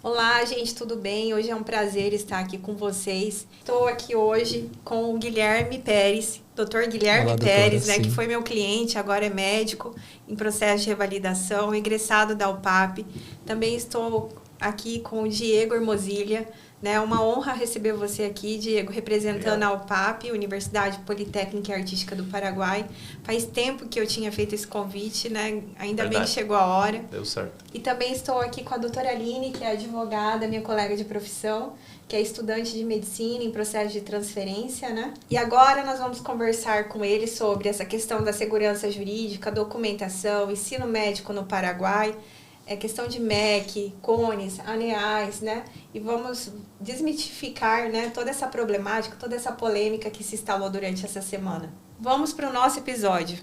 Olá, gente, tudo bem? Hoje é um prazer estar aqui com vocês. Estou aqui hoje com o Guilherme Pérez, Dr. Guilherme Olá, Pérez, doutora, que sim. foi meu cliente, agora é médico em processo de revalidação, egressado da UPAP. Também estou aqui com o Diego Hermosilha. É uma honra receber você aqui, Diego, representando a UPAP, Universidade Politécnica e Artística do Paraguai. Faz tempo que eu tinha feito esse convite, né? Ainda bem que chegou a hora. Deu certo. E também estou aqui com a doutora Aline, que é advogada, minha colega de profissão, que é estudante de medicina em processo de transferência, né? E agora nós vamos conversar com ele sobre essa questão da segurança jurídica, documentação, ensino médico no Paraguai, questão de MEC, CONES, ANEAS, né? E vamos desmitificar, né, toda essa problemática, toda essa polêmica que se instalou durante essa semana. Vamos para o nosso episódio.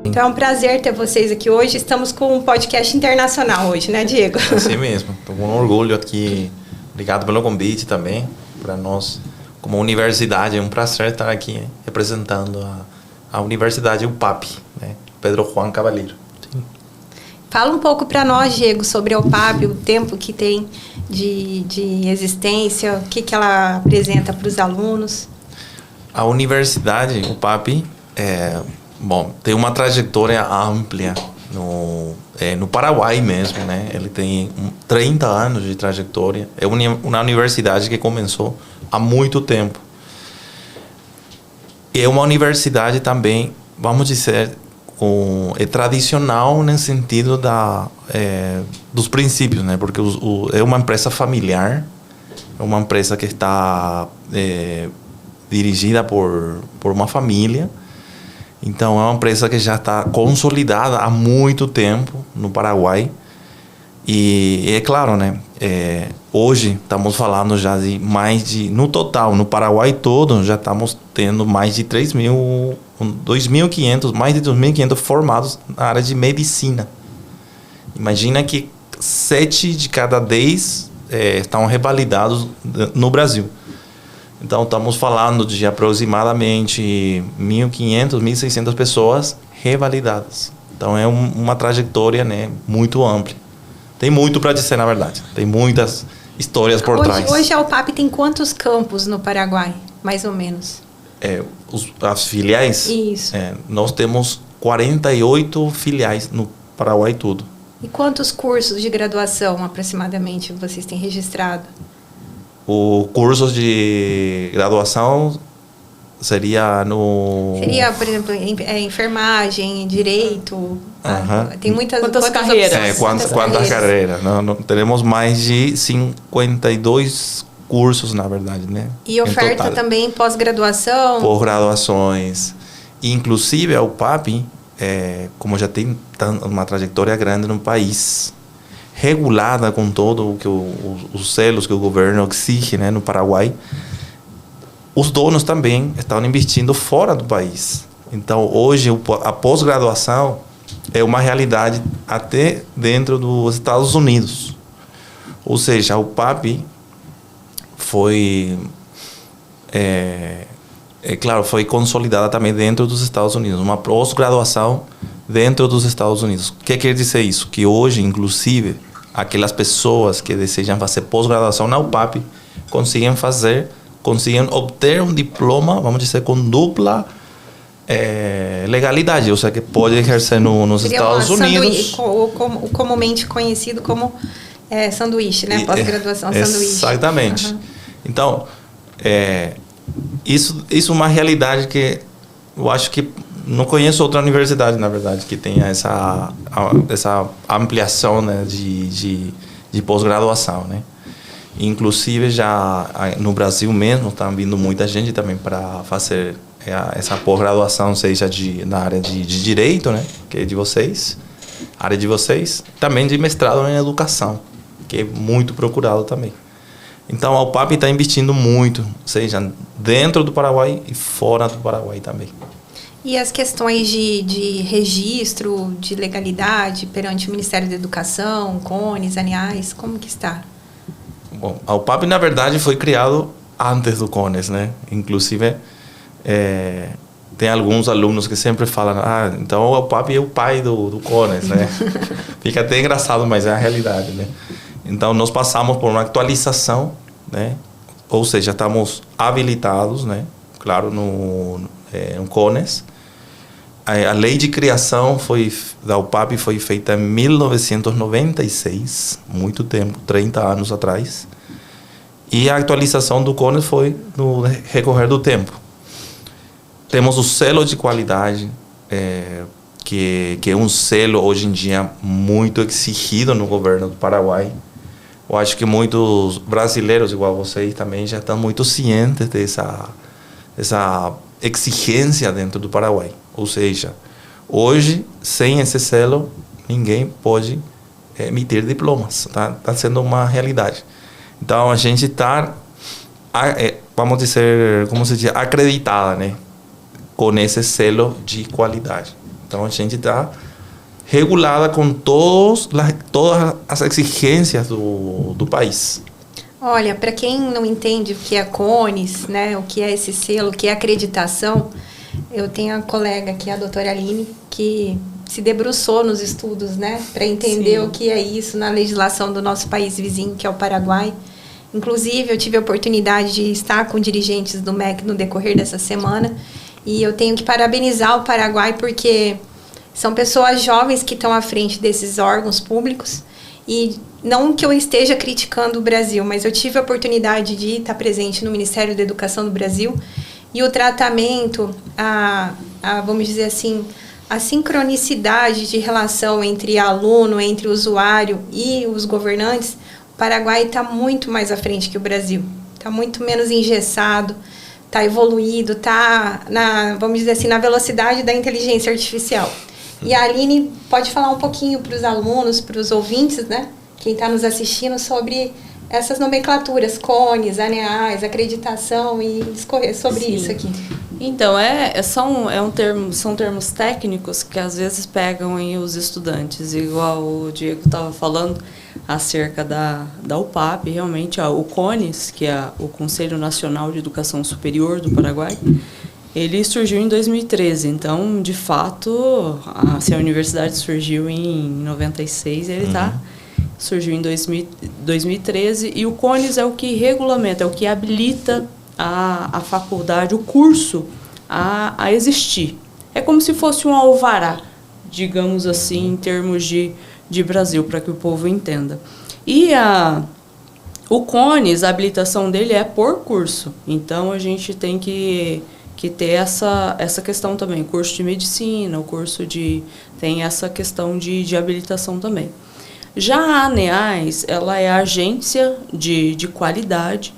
Então é um prazer ter vocês aqui hoje. Estamos com um podcast internacional hoje, né, Diego? É assim mesmo. Estou com orgulho aqui. Obrigado pelo convite também. Para nós, como universidade, é um prazer estar aqui representando a Universidade UPAP, né? Pedro Juan Cavalheiro. Sim. Fala um pouco para nós, Diego, sobre a UPAP, o tempo que tem de existência, o que ela apresenta para os alunos. A Universidade UPAP tem uma trajetória ampla no Paraguai mesmo, né? Ele tem 30 anos de trajetória. É uma universidade que começou há muito tempo. E é uma universidade também, vamos dizer, tradicional no sentido dos princípios, né? Porque é uma empresa familiar, é uma empresa que está dirigida por uma família. Então, é uma empresa que já está consolidada há muito tempo no Paraguai. E é claro, né? Hoje estamos falando já de no total, no Paraguai todo, já estamos tendo mais de 2.500, mais de 2.500 formados na área de medicina. Imagina que 7 de cada 10 estão revalidados no Brasil. Então, estamos falando de aproximadamente 1.500, 1.600 pessoas revalidadas. Então, é uma trajetória, né, muito ampla. Tem muito para dizer, na verdade. Tem muitas histórias por trás. Hoje a UPAP tem quantos campos no Paraguai, mais ou menos? As filiais? Isso. Nós temos 48 filiais no Paraguai todo. E quantos cursos de graduação, aproximadamente, vocês têm registrado? O curso de graduação seria por exemplo, enfermagem, direito. Tem quantas carreiras? Quantas carreiras? Não, teremos mais de 52 cursos, na verdade, né? E oferta também pós-graduação? Pós-graduações. Inclusive, a UPAP, como já tem uma trajetória grande no país, regulada com todo os selos que o governo exige, né, no Paraguai, os donos também estão investindo fora do país. Então, hoje, a pós-graduação é uma realidade até dentro dos Estados Unidos. Ou seja, a UPAP foi foi consolidada também dentro dos Estados Unidos. Uma pós-graduação dentro dos Estados Unidos. O que quer dizer isso? Que hoje, inclusive, aquelas pessoas que desejam fazer pós-graduação na UPAP conseguem obter um diploma, vamos dizer, com dupla legalidade, ou seja, que pode exercer nos Estados Unidos. O comumente conhecido como sanduíche, né? Pós-graduação sanduíche. Exatamente. Uhum. Então, isso é uma realidade que eu acho que não conheço outra universidade, na verdade, que tenha essa ampliação, né, de pós-graduação, né? Inclusive, já no Brasil mesmo, está vindo muita gente também para fazer essa pós-graduação, seja na área de direito, né, que é de vocês, área de vocês, também de mestrado em educação, que é muito procurado também. Então, a UPAP está investindo muito, seja dentro do Paraguai e fora do Paraguai também. E as questões de registro, de legalidade perante o Ministério da Educação, CONES, ANEAS, como que está? Bom, a UPAP, na verdade, foi criado antes do CONES, né? Inclusive, tem alguns alunos que sempre falam, então o PAP é o pai do CONES, né? Fica até engraçado, mas é a realidade, né? Então, nós passamos por uma atualização, né? Ou seja, estamos habilitados, né? Claro, no CONES. A lei de criação da UPAP foi feita em 1996, muito tempo, 30 anos atrás. E a atualização do CONES foi no recorrer do tempo. Temos o selo de qualidade, que é um selo hoje em dia muito exigido no governo do Paraguai. Eu acho que muitos brasileiros, igual vocês, também já estão muito cientes dessa exigência dentro do Paraguai. Ou seja, hoje, sem esse selo, ninguém pode emitir diplomas. Tá sendo uma realidade. Então, a gente está, vamos dizer, como se diz, acreditada, né? Com esse selo de qualidade. Então, a gente está regulada com todas as exigências do país. Olha, para quem não entende o que é CONES, né, o que é esse selo, o que é acreditação, eu tenho a colega aqui, a doutora Aline, que se debruçou nos estudos, né, para entender o que é isso na legislação do nosso país vizinho, que é o Paraguai. Inclusive, eu tive a oportunidade de estar com dirigentes do MEC no decorrer dessa semana, e eu tenho que parabenizar o Paraguai porque são pessoas jovens que estão à frente desses órgãos públicos. E não que eu esteja criticando o Brasil, mas eu tive a oportunidade de estar presente no Ministério da Educação do Brasil. E o tratamento, vamos dizer assim, a sincronicidade de relação entre aluno, entre usuário e os governantes, o Paraguai está muito mais à frente que o Brasil. Está muito menos engessado, está evoluído, está, vamos dizer assim, na velocidade da inteligência artificial. E a Aline pode falar um pouquinho para os alunos, para os ouvintes, né? Quem está nos assistindo, sobre essas nomenclaturas, CONES, ANEAS, acreditação, e discorrer sobre isso aqui. Então, são termos técnicos que às vezes pegam em os estudantes, igual o Diego estava falando acerca da UPAP, realmente o CONES, que é o Conselho Nacional de Educação Superior do Paraguai, ele surgiu em 2013, então, de fato, se a universidade surgiu em 96, ele surgiu em 2013, e o CONES é o que regulamenta, é o que habilita a faculdade, o curso, a existir. É como se fosse um alvará, digamos assim, em termos de Brasil, para que o povo entenda. E o CONES, a habilitação dele é por curso, então a gente tem que ter essa questão também, o curso de medicina, o curso tem essa questão de habilitação também. Já a ANEAS, ela é a agência de qualidade,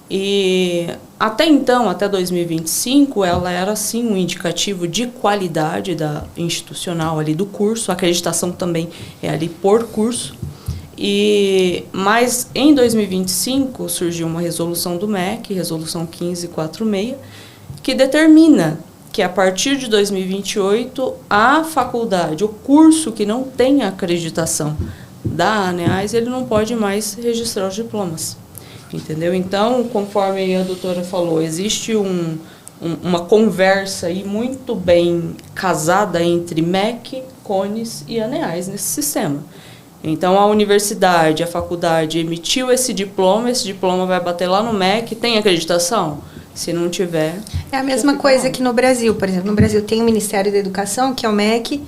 e até então, até 2025, ela era sim um indicativo de qualidade institucional ali do curso, a acreditação também é ali por curso, mas em 2025 surgiu uma resolução do MEC, resolução 1546, que determina que a partir de 2028 a faculdade, o curso que não tem acreditação da ANEAS, ele não pode mais registrar os diplomas, entendeu? Então, conforme a doutora falou, existe uma conversa aí muito bem casada entre MEC, CONES e ANEAS nesse sistema. Então, a universidade, a faculdade emitiu esse diploma vai bater lá no MEC, tem acreditação? Se não tiver... É a mesma coisa que no Brasil, por exemplo. No Brasil tem o Ministério da Educação, que é o MEC,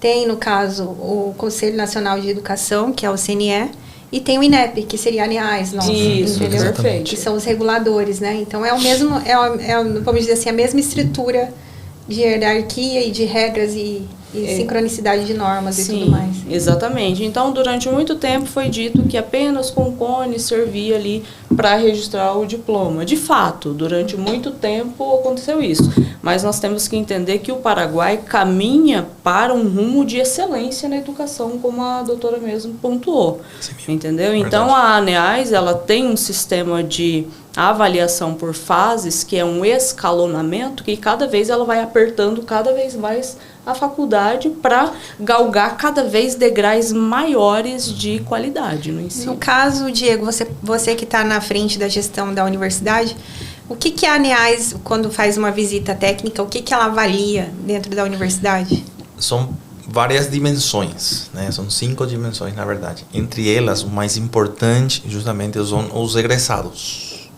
tem, no caso, o Conselho Nacional de Educação, que é o CNE, e tem o INEP, que seria a ANEAS, nossa, isso, entendeu? Perfeito. Que são os reguladores, né? Então, é o mesmo, vamos dizer assim, a mesma estrutura de hierarquia e de regras e sincronicidade de normas. Sim, e tudo mais. Exatamente. Então, durante muito tempo foi dito que apenas com o CONES servia ali para registrar o diploma. De fato, durante muito tempo aconteceu isso. Mas nós temos que entender que o Paraguai caminha para um rumo de excelência na educação, como a doutora mesmo pontuou. Sim, entendeu? Verdade. Então, a ANEAS, ela tem um sistema de avaliação por fases, que é um escalonamento, que cada vez ela vai apertando cada vez mais a faculdade para galgar cada vez degraus maiores de qualidade no ensino. No caso, Diego, você que está na frente da gestão da universidade, O que a ANEAS, quando faz uma visita técnica, o que ela avalia dentro da universidade? São várias dimensões, né? São 5 dimensões, na verdade. Entre elas, o mais importante, justamente, são os egressados,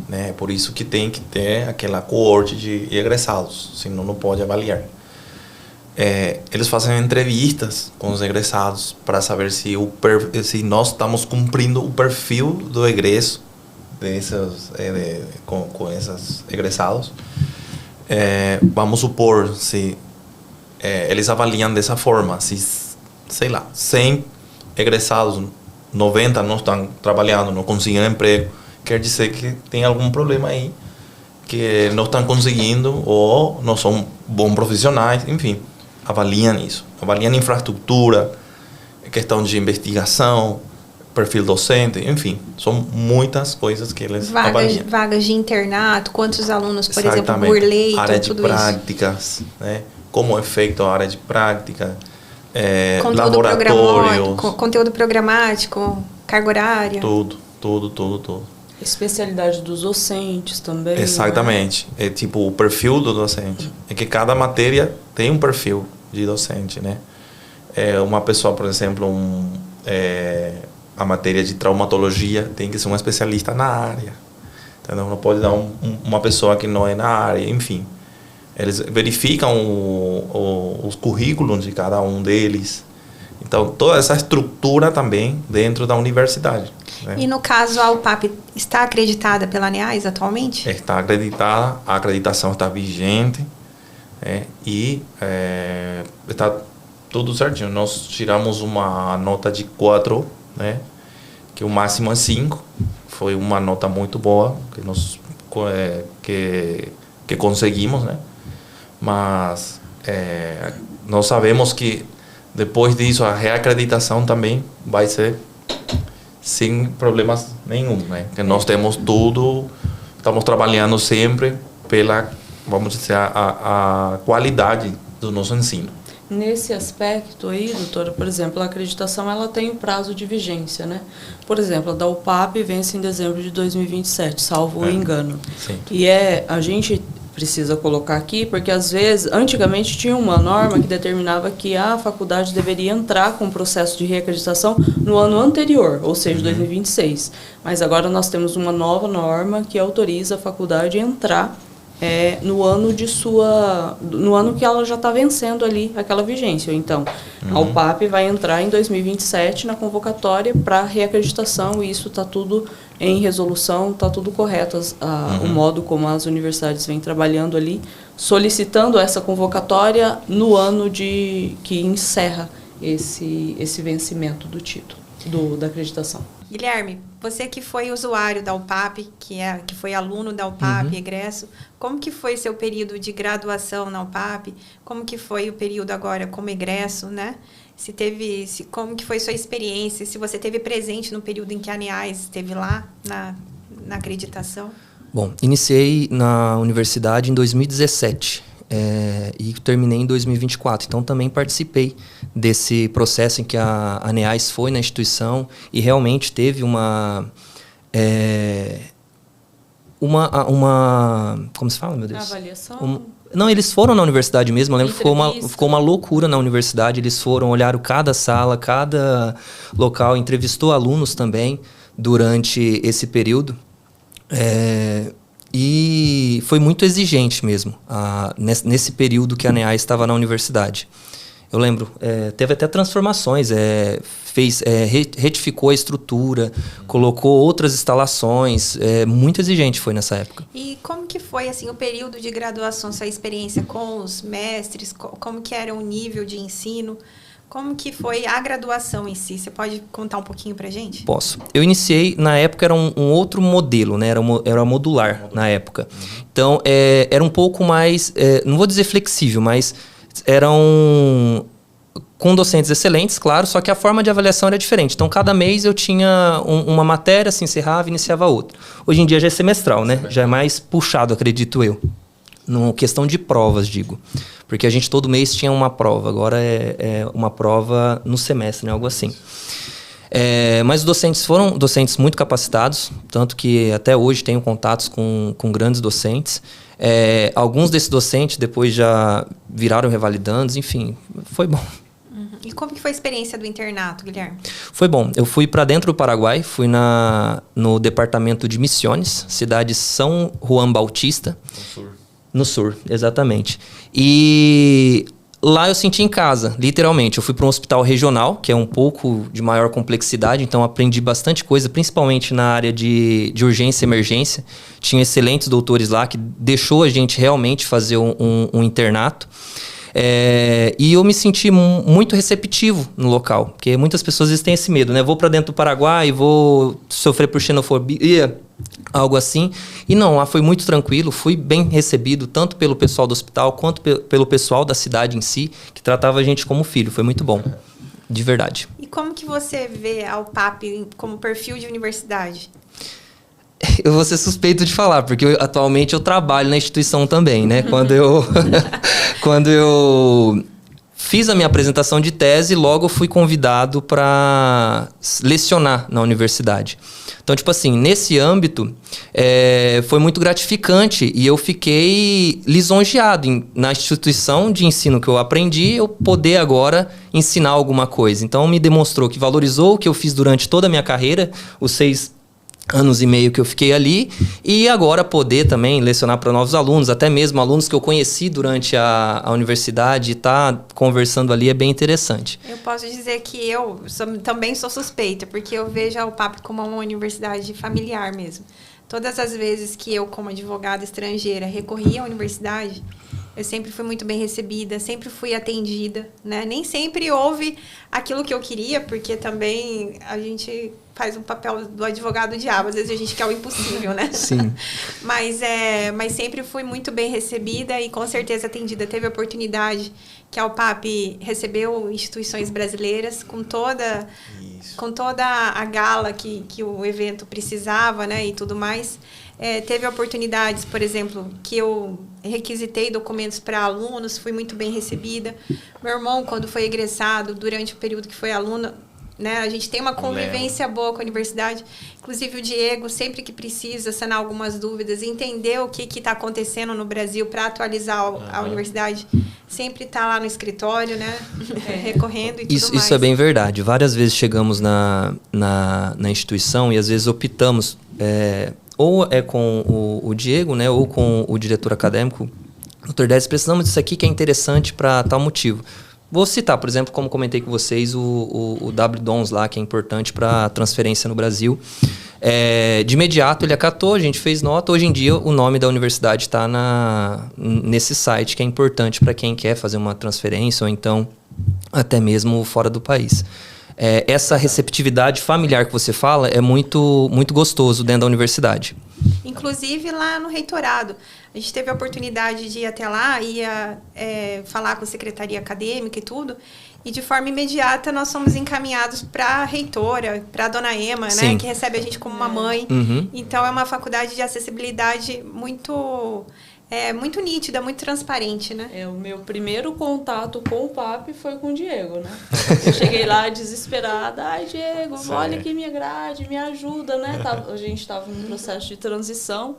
né? Por isso que tem que ter aquela coorte de egressados, senão não pode avaliar. Eles fazem entrevistas com os egressados para saber se nós estamos cumprindo o perfil do egresso com esses egressados. Vamos supor, se eles avaliam dessa forma, se, sei lá, 100 egressados, 90 não estão trabalhando, não conseguiram emprego, quer dizer que tem algum problema aí, que não estão conseguindo ou não são bons profissionais, enfim, avaliam isso. Avaliam infraestrutura, questão de investigação, perfil docente, enfim, são muitas coisas que eles avaliam. Vagas de internato, quantos alunos, por exemplo, Exatamente. por leito, área de tudo práticas, né? Como é feito a área de prática, conteúdo laboratórios, conteúdo programático, carga horária. Tudo. Especialidade dos docentes também. Exatamente. Né? É tipo o perfil do docente. É que cada matéria tem um perfil de docente, né? Uma pessoa, por exemplo, a matéria de traumatologia tem que ser um especialista na área. Entendeu? Não pode dar uma pessoa que não é na área, enfim. Eles verificam os currículos de cada um deles. Então, toda essa estrutura também dentro da universidade. Né? E no caso, a UPAP está acreditada pela ANEAS atualmente? Está acreditada, a acreditação está vigente, e está tudo certinho. Nós tiramos uma nota de 4, né? Que o máximo é 5. Foi uma nota muito boa que nós que conseguimos, né? Mas nós sabemos que depois disso a reacreditação também vai ser sem problemas nenhum, né? Que nós temos tudo, estamos trabalhando sempre pela, vamos dizer, a qualidade do nosso ensino. Nesse aspecto aí, doutora, por exemplo, a acreditação ela tem o prazo de vigência, né? Por exemplo, a da UPAP vence em dezembro de 2027, salvo o engano. Sim. E a gente precisa colocar aqui, porque às vezes, antigamente tinha uma norma que determinava que a faculdade deveria entrar com o processo de reacreditação no ano anterior, ou seja, 2026. Mas agora nós temos uma nova norma que autoriza a faculdade a entrar no ano que ela já está vencendo ali aquela vigência. Então, a UPAP vai entrar em 2027 na convocatória para reacreditação, e isso está tudo em resolução, está tudo correto, o modo como as universidades vêm trabalhando ali, solicitando essa convocatória no ano que encerra esse vencimento do título, da acreditação. Guilherme, você que foi usuário da UPAP, que foi aluno da UPAP, egresso, como que foi seu período de graduação na UPAP? Como que foi o período agora como egresso, né? Como que foi sua experiência? Se você esteve presente no período em que a ANEAS esteve lá na acreditação? Bom, iniciei na universidade em 2017. E terminei em 2024. Então, também participei desse processo em que a ANEAS foi na instituição e realmente teve uma como se fala, meu Deus? Avaliação? Não, eles foram na universidade mesmo. Eu lembro que ficou uma loucura na universidade. Eles foram, olharam cada sala, cada local, entrevistou alunos também durante esse período. E foi muito exigente mesmo, nesse período que a ANEAS estava na universidade. Eu lembro, teve até transformações, retificou a estrutura, colocou outras instalações, muito exigente foi nessa época. E como que foi assim, o período de graduação, sua experiência com os mestres, como que era o nível de ensino? Como que foi a graduação em si? Você pode contar um pouquinho pra gente? Posso. Eu iniciei, na época era um outro modelo, né? Era modular na época. Então, era um pouco mais, não vou dizer flexível, mas eram com docentes excelentes, claro, só que a forma de avaliação era diferente. Então, cada mês eu tinha uma matéria, se encerrava e iniciava outra. Hoje em dia já é semestral, né? Já é mais puxado, acredito eu. Questão de provas, digo. Porque a gente todo mês tinha uma prova. Agora é uma prova no semestre, né? Algo assim. Mas os docentes foram docentes muito capacitados, tanto que até hoje tenho contatos com grandes docentes. Alguns desses docentes depois já viraram revalidandos, enfim, foi bom. E como que foi a experiência do internato, Guilherme? Foi bom. Eu fui para dentro do Paraguai, fui no departamento de Misiones, cidade São Juan Bautista. No sul. No sul, exatamente. E lá eu senti em casa, literalmente. Eu fui para um hospital regional, que é um pouco de maior complexidade, então aprendi bastante coisa, principalmente na área de urgência e emergência. Tinha excelentes doutores lá, que deixou a gente realmente fazer um internato. E eu me senti muito receptivo no local, porque muitas pessoas às vezes têm esse medo, né? Vou para dentro do Paraguai, vou sofrer por xenofobia, algo assim. E não, lá foi muito tranquilo, fui bem recebido, tanto pelo pessoal do hospital, quanto pelo pessoal da cidade em si, que tratava a gente como filho. Foi muito bom, de verdade. E como que você vê a UPAP como perfil de universidade? Eu vou ser suspeito de falar, porque atualmente eu trabalho na instituição também, né? Quando eu fiz a minha apresentação de tese, logo eu fui convidado para lecionar na universidade. Então, tipo assim, nesse âmbito, foi muito gratificante e eu fiquei lisonjeado na instituição de ensino que eu aprendi, eu poder agora ensinar alguma coisa. Então, me demonstrou que valorizou o que eu fiz durante toda a minha carreira, os 6 anos e meio que eu fiquei ali, e agora poder também lecionar para novos alunos, até mesmo alunos que eu conheci durante a universidade, e estar conversando ali é bem interessante. Eu posso dizer que eu também sou suspeita, porque eu vejo a UPAP como uma universidade familiar mesmo. Todas as vezes que eu, como advogada estrangeira, recorri à universidade, eu sempre fui muito bem recebida, sempre fui atendida, né? Nem sempre houve aquilo que eu queria, porque também a gente faz um papel do advogado diabo, às vezes a gente quer o impossível, né? Sim. Mas sempre fui muito bem recebida e com certeza atendida. Teve a oportunidade que a UPAP recebeu instituições brasileiras com toda a gala que o evento precisava, né? E tudo mais. Teve oportunidades, por exemplo, que eu requisitei documentos para alunos, fui muito bem recebida. Meu irmão, quando foi egressado, durante o período que foi aluno, né, a gente tem uma convivência boa com a universidade. Inclusive o Diego, sempre que precisa sanar algumas dúvidas, entender o que está acontecendo no Brasil para atualizar a universidade, sempre está lá no escritório, né, recorrendo e tudo mais. Isso é bem verdade. Várias vezes chegamos na instituição e às vezes optamos... ou é com o Diego, né, ou com o diretor acadêmico, Dr. Décio, precisamos disso aqui que é interessante para tal motivo. Vou citar, por exemplo, como comentei com vocês, o WDONS lá, que é importante para transferência no Brasil. De imediato ele acatou, a gente fez nota. Hoje em dia o nome da universidade está nesse site, que é importante para quem quer fazer uma transferência ou então até mesmo fora do país. Essa receptividade familiar que você fala é muito, muito gostoso dentro da universidade. Inclusive lá no reitorado. A gente teve a oportunidade de ir até lá, ia falar com a secretaria acadêmica e tudo. E de forma imediata nós somos encaminhados para a reitora, para a dona Ema, né, que recebe a gente como uma mãe. Uhum. Então é uma faculdade de acessibilidade muito nítida, muito transparente, né? O meu primeiro contato com o PAP foi com o Diego, né? Eu cheguei lá desesperada. Ai, Diego, olha aqui minha grade, me ajuda, né? A gente estava num processo de transição.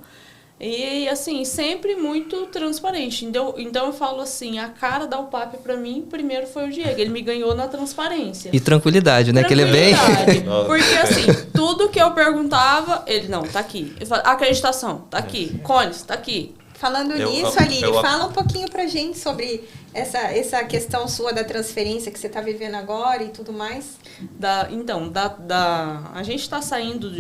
E, assim, sempre muito transparente. Então, eu falo assim, a cara da UPAP, para mim, primeiro foi o Diego. Ele me ganhou na transparência. E tranquilidade, né? Que ele é bem... Porque, assim, tudo que eu perguntava, ele, não, tá aqui. Ele fala, acreditação, tá aqui. Cones, tá aqui. Falando nisso, Aline, fala um pouquinho pra gente sobre essa questão sua da transferência que você está vivendo agora e tudo mais. A gente está saindo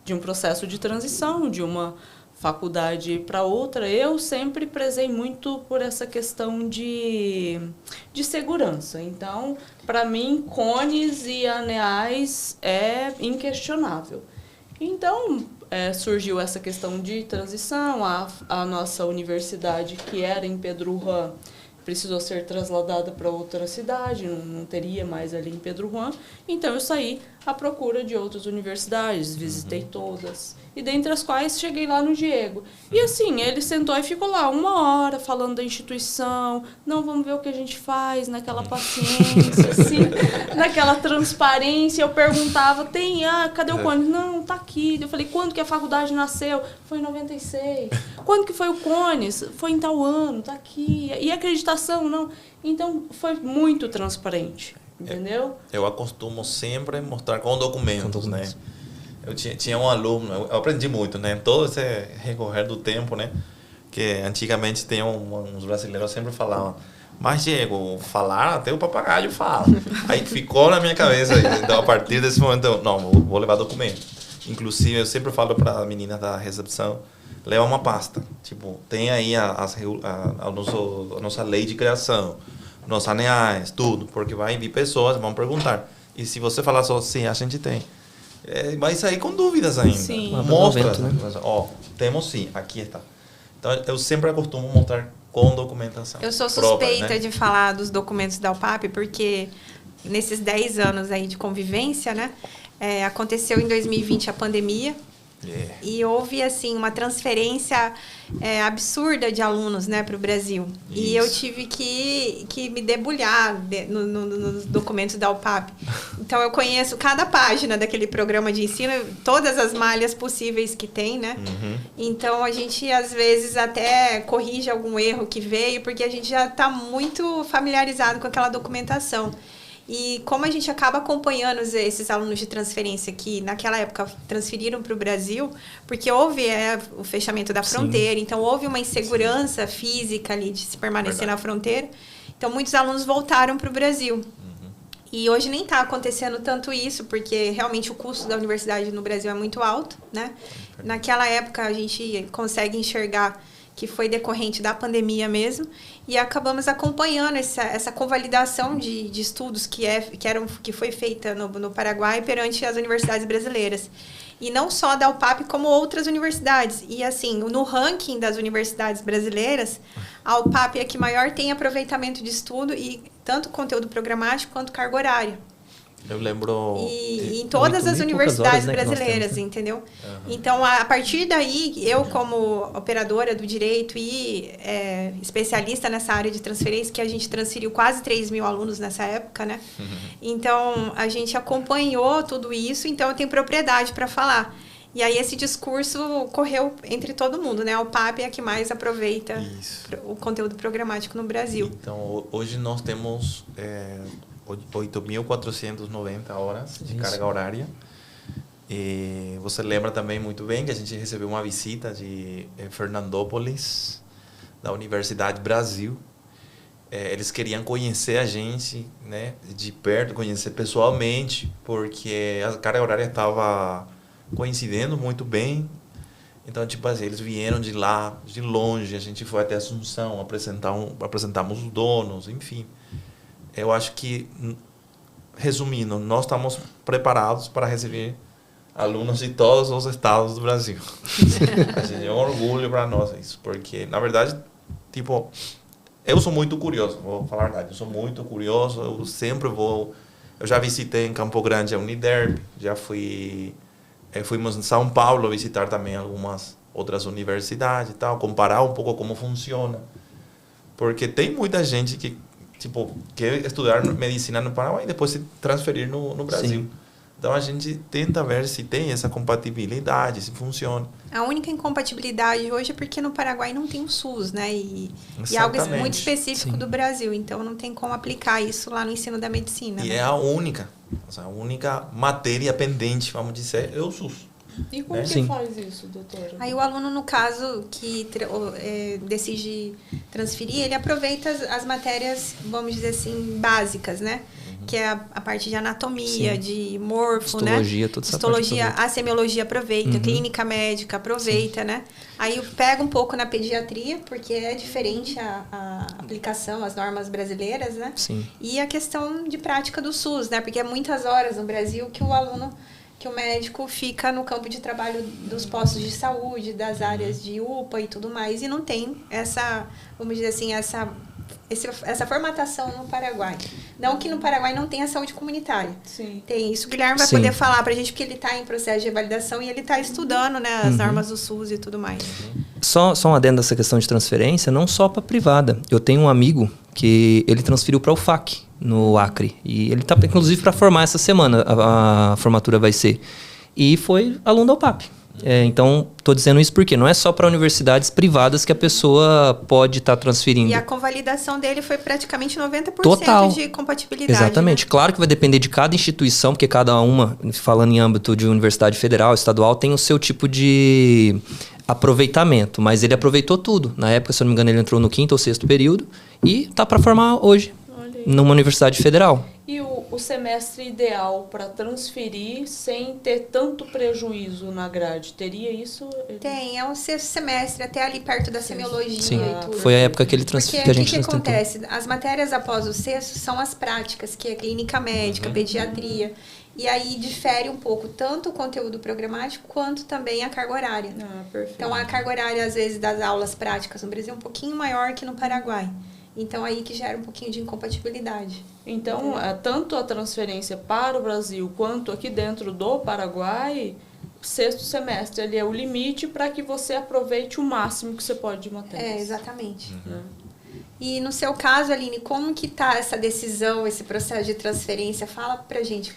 de um processo de transição, de uma faculdade para outra. Eu sempre prezei muito por essa questão de segurança. Então, para mim, cones e aneais é inquestionável. Então, surgiu essa questão de transição. A nossa universidade, que era em Pedro Juan, precisou ser trasladada para outra cidade, não teria mais ali em Pedro Juan. Então, eu saí à procura de outras universidades, visitei todas. E dentre as quais cheguei lá no Diego. E assim, ele sentou e ficou lá 1 hora falando da instituição. Não, vamos ver o que a gente faz, naquela paciência, assim, naquela transparência. Eu perguntava, cadê o CONES? Não, tá aqui. Eu falei, quando que a faculdade nasceu? Foi em 96. Quando que foi o CONES? Foi em tal ano, tá aqui. E a acreditação? Não. Então, foi muito transparente, entendeu? Eu acostumo sempre mostrar com documentos, né? Eu tinha um aluno, eu aprendi muito, né? Todo esse recorrer do tempo, né? Que antigamente tem uns brasileiros sempre falavam, mas Diego, falar até o papagaio fala. Aí ficou na minha cabeça. Então, a partir desse momento, eu, não, vou levar documento. Inclusive, eu sempre falo para a menina da recepção, leva uma pasta. Tipo, tem aí a nossa lei de criação, nossos aneais, tudo. Porque vai vir pessoas, vão perguntar. E se você falar só, sim, a gente tem. Vai sair com dúvidas ainda. Sim. Mostra, né? Temos sim, aqui está. Então, eu sempre costumo mostrar com documentação. Eu sou própria, suspeita né? de falar dos documentos da UPAP, porque nesses 10 anos aí de convivência, né, aconteceu em 2020 a pandemia. E houve, assim, uma transferência absurda de alunos, né, para o Brasil. Isso. E eu tive que me debulhar nos documentos da UPAP. Então, eu conheço cada página daquele programa de ensino, todas as malhas possíveis que tem, né? Uhum. Então, a gente, às vezes, até corrige algum erro que veio, porque a gente já está muito familiarizado com aquela documentação. E como a gente acaba acompanhando esses alunos de transferência que naquela época transferiram para o Brasil, porque houve o fechamento da fronteira, então houve uma insegurança física ali de se permanecer na fronteira. Então muitos alunos voltaram para o Brasil. Uhum. E hoje nem está acontecendo tanto isso, porque realmente o custo da universidade no Brasil é muito alto, né? Naquela época a gente consegue enxergar que foi decorrente da pandemia mesmo, e acabamos acompanhando essa convalidação de estudos que foi feita no Paraguai perante as universidades brasileiras. E não só da UPAP, como outras universidades. E assim, no ranking das universidades brasileiras, a UPAP é a que maior tem aproveitamento de estudo, e tanto conteúdo programático quanto carga horária. Eu lembro... E em todas as universidades brasileiras, entendeu? Uhum. Então, a partir daí, eu como operadora do direito e especialista nessa área de transferência, que a gente transferiu quase 3 mil alunos nessa época, né? Uhum. Então, a gente acompanhou tudo isso, então eu tenho propriedade para falar. E aí, esse discurso correu entre todo mundo, né? A UPAP é a que mais aproveita o conteúdo programático no Brasil. Então, hoje nós temos... 8.490 horas de carga horária. E você lembra também muito bem que a gente recebeu uma visita de Fernandópolis, da Universidade Brasil. Eles queriam conhecer a gente, né, de perto, conhecer pessoalmente, porque a carga horária estava coincidendo muito bem. Então, tipo assim, eles vieram de lá, de longe, a gente foi até Assunção, apresentamos os donos, enfim. Eu acho que, resumindo, nós estamos preparados para receber alunos de todos os estados do Brasil. É um orgulho para nós isso, porque, na verdade, tipo, eu sou muito curioso, vou falar a verdade, eu sou muito curioso, eu sempre vou... Eu já visitei em Campo Grande a Uniderp, já fomos em São Paulo visitar também algumas outras universidades e tal, comparar um pouco como funciona. Porque tem muita gente que quer estudar medicina no Paraguai e depois se transferir no Brasil. Sim. Então, a gente tenta ver se tem essa compatibilidade, se funciona. A única incompatibilidade hoje é porque no Paraguai não tem o SUS, né? E é algo muito específico do Brasil. Então, não tem como aplicar isso lá no ensino da medicina. E né? é a única matéria pendente, vamos dizer, é o SUS. E como que faz isso, doutora? Aí o aluno, no caso, que decide transferir, ele aproveita as matérias, vamos dizer assim, básicas, né? Uhum. Que é a parte de anatomia, de morfo, histologia, né? Histologia, a semiologia aproveita, clínica médica aproveita, né? Aí pega um pouco na pediatria, porque é diferente a aplicação, as normas brasileiras, né? Sim. E a questão de prática do SUS, né? Porque é muitas horas no Brasil que o médico fica no campo de trabalho dos postos de saúde, das áreas de UPA e tudo mais, e não tem essa, vamos dizer assim, essa essa formatação no Paraguai. Não que no Paraguai não tenha saúde comunitária. Sim. Tem isso. O Guilherme vai Sim. poder falar pra gente, porque ele está em processo de validação e ele está estudando, né, as normas do SUS e tudo mais. Só um adendo dessa questão de transferência, não só para privada. Eu tenho um amigo que ele transferiu para o UFAC, no Acre. E ele está, inclusive, para formar essa semana. A formatura vai ser. E foi aluno da UPAP. Então, estou dizendo isso porque não é só para universidades privadas que a pessoa pode estar transferindo. E a convalidação dele foi praticamente 90% Total. de compatibilidade. Exatamente. Né? Claro que vai depender de cada instituição, porque cada uma, falando em âmbito de universidade federal, estadual, tem o seu tipo de aproveitamento. Mas ele aproveitou tudo. Na época, se eu não me engano, ele entrou no 5º ou 6º período e está para formar hoje, numa universidade federal. E o semestre ideal para transferir sem ter tanto prejuízo na grade, teria isso? Tem, é um 6º semestre, até ali perto da semiologia Sim, e tudo. foi a época que, Porque que a gente o que tentou. acontece? As matérias após o 6º são as práticas, que é clínica médica, pediatria. E aí difere um pouco tanto o conteúdo programático quanto também a carga horária. Ah, perfeito. Então, a carga horária, às vezes, das aulas práticas no Brasil é um pouquinho maior que no Paraguai. Então, aí que gera um pouquinho de incompatibilidade. Então, tanto a transferência para o Brasil quanto aqui dentro do Paraguai, 6º semestre ali é o limite para que você aproveite o máximo que você pode de matérias. Exatamente. Né? E no seu caso, Aline, como que tá essa decisão, esse processo de transferência? Fala pra gente.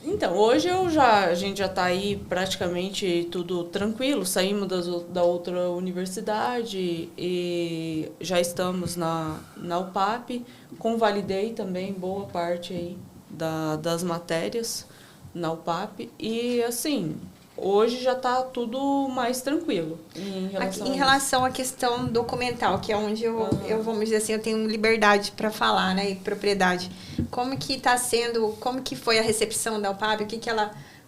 Então, hoje a gente já está aí praticamente tudo tranquilo, saímos da outra universidade e já estamos na UPAP, convalidei também boa parte aí das matérias na UPAP e assim, hoje já está tudo mais tranquilo Em relação à questão documental, que é onde eu vamos dizer assim, eu tenho liberdade para falar, né, e propriedade. Como que está sendo, como que foi a recepção da UPAP,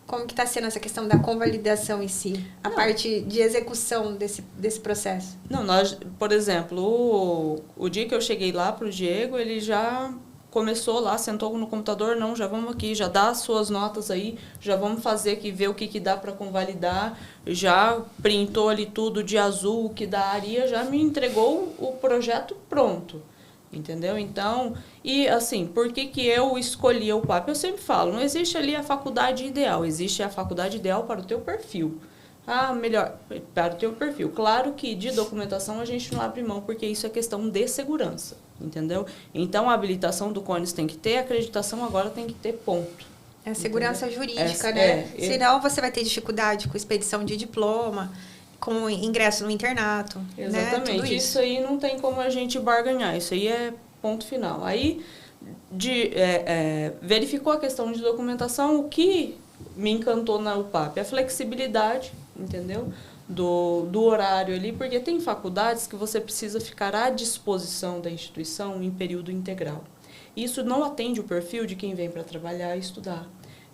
como que está sendo essa questão da convalidação em si, a parte de execução desse processo? Não, nós, por exemplo, o dia que eu cheguei lá pro Diego, ele já começou lá, sentou no computador, não, já vamos aqui, já dá as suas notas aí, já vamos fazer aqui, ver o que dá para convalidar, já printou ali tudo de azul, o que daria, já me entregou o projeto pronto, entendeu? Então, e assim, por que eu escolhi a UPAP? Eu sempre falo, não existe ali a faculdade ideal, existe a faculdade ideal para o teu perfil. Melhor, para o teu perfil. Claro que de documentação a gente não abre mão, porque isso é questão de segurança, entendeu? Então, a habilitação do CONES tem que ter, a acreditação agora tem que ter ponto. É segurança jurídica, né? Senão você vai ter dificuldade com expedição de diploma, com ingresso no internato. Exatamente. Né? Tudo isso aí não tem como a gente barganhar, isso aí é ponto final. Aí, verificou a questão de documentação, o que me encantou na UPAP? A flexibilidade, entendeu? Do horário ali, porque tem faculdades que você precisa ficar à disposição da instituição em período integral. Isso não atende o perfil de quem vem para trabalhar e estudar,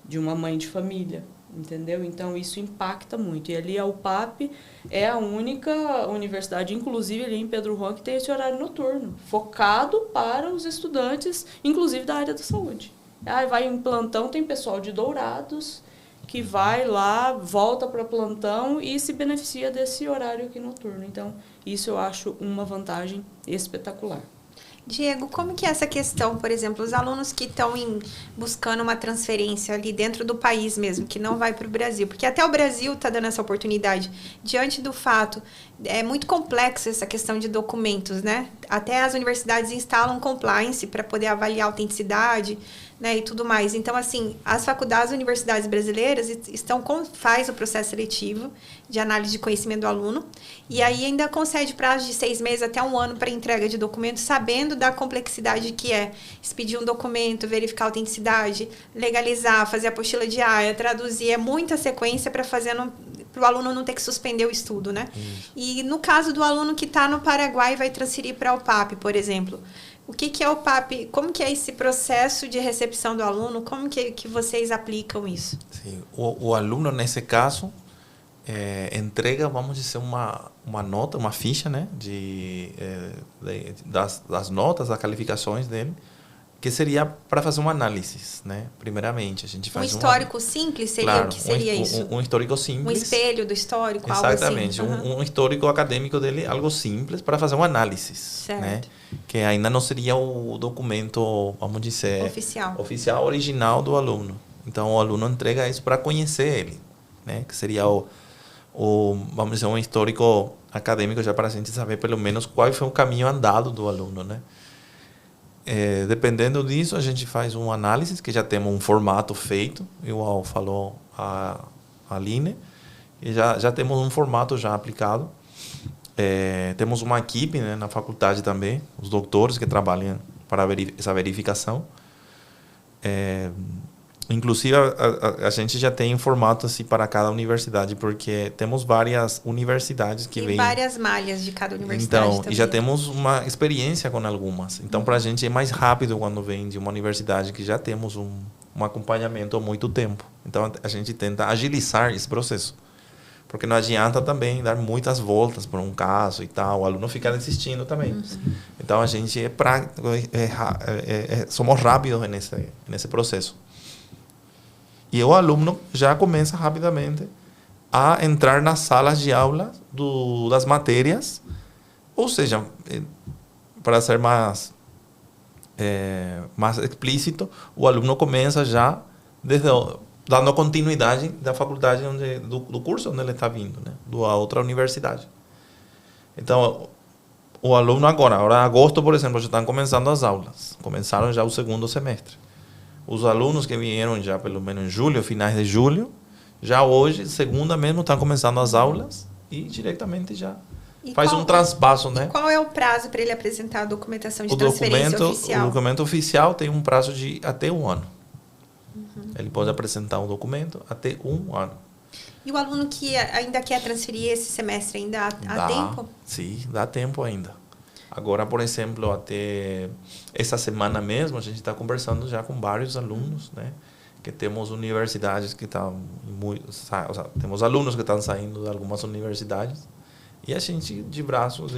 de uma mãe de família, entendeu? Então, isso impacta muito. E ali a UPAP é a única universidade, inclusive ali em Pedro Juan, que tem esse horário noturno, focado para os estudantes, inclusive da área da saúde. Vai em plantão, tem pessoal de Dourados que vai lá, volta para plantão e se beneficia desse horário aqui noturno. Então, isso eu acho uma vantagem espetacular. Diego, como que é essa questão, por exemplo, os alunos que estão buscando uma transferência ali dentro do país mesmo, que não vai para o Brasil, porque até o Brasil está dando essa oportunidade, diante do fato, é muito complexo essa questão de documentos, né? Até as universidades instalam compliance para poder avaliar a autenticidade, né, e tudo mais. Então, assim, as faculdades, universidades brasileiras faz o processo seletivo de análise de conhecimento do aluno e aí ainda concede prazo de 6 meses até 1 ano para entrega de documentos, sabendo da complexidade que é expedir um documento, verificar a autenticidade, legalizar, fazer a apostila diária, traduzir, é muita sequência para o aluno não ter que suspender o estudo, né? E no caso do aluno que está no Paraguai e vai transferir para a UPAP, por exemplo, o que é o UPAP? Como que é esse processo de recepção do aluno? Como que vocês aplicam isso? Sim, o aluno, nesse caso, entrega, vamos dizer, uma nota, uma ficha, né, das notas, das qualificações dele, que seria para fazer uma análise, né? Primeiramente, a gente faz histórico simples seria claro, o que seria isso? Um histórico simples. Um espelho do histórico, exatamente, algo assim. Um histórico acadêmico dele, algo simples, para fazer uma análise. Certo. Né? Que ainda não seria o documento, vamos dizer... Oficial original do aluno. Então, o aluno entrega isso para conhecer ele. Né? Que seria vamos dizer, um histórico acadêmico já para a gente saber pelo menos qual foi o caminho andado do aluno, né? Dependendo disso, a gente faz uma análise, que já temos um formato feito, igual falou a Aline, e já temos um formato já aplicado. Temos uma equipe, né, na faculdade também, os doutores que trabalham para essa verificação. Inclusive, a gente já tem um formato assim para cada universidade, porque temos várias universidades que vêm... várias malhas de cada universidade então, também. E já temos uma experiência com algumas. Então, para a gente é mais rápido quando vem de uma universidade que já temos um acompanhamento há muito tempo. Então, a gente tenta agilizar esse processo. Porque não adianta também dar muitas voltas por um caso e tal. O aluno fica desistindo também. Então, a gente somos rápidos nesse processo. E o aluno já começa rapidamente a entrar nas salas de aula das matérias, ou seja, para ser mais explícito, o aluno começa já dando continuidade da faculdade do curso onde ele está vindo, né, da outra universidade. Então, o aluno agora em agosto, por exemplo, já estão começando as aulas, começaram já o segundo semestre. Os alunos que vieram já pelo menos em julho, finais de julho, já hoje, segunda mesmo, estão começando as aulas e diretamente já faz um traspasso, né? E qual é o prazo para ele apresentar a documentação de transferência oficial? O documento oficial tem um prazo de até 1 ano. Ele pode apresentar um documento até 1 ano. E o aluno que ainda quer transferir esse semestre, ainda há tempo? Sim, dá tempo ainda. Agora, por exemplo, até essa semana mesmo, a gente está conversando já com vários alunos, né? Que temos universidades que estão... temos alunos que estão saindo de algumas universidades e a gente, de braços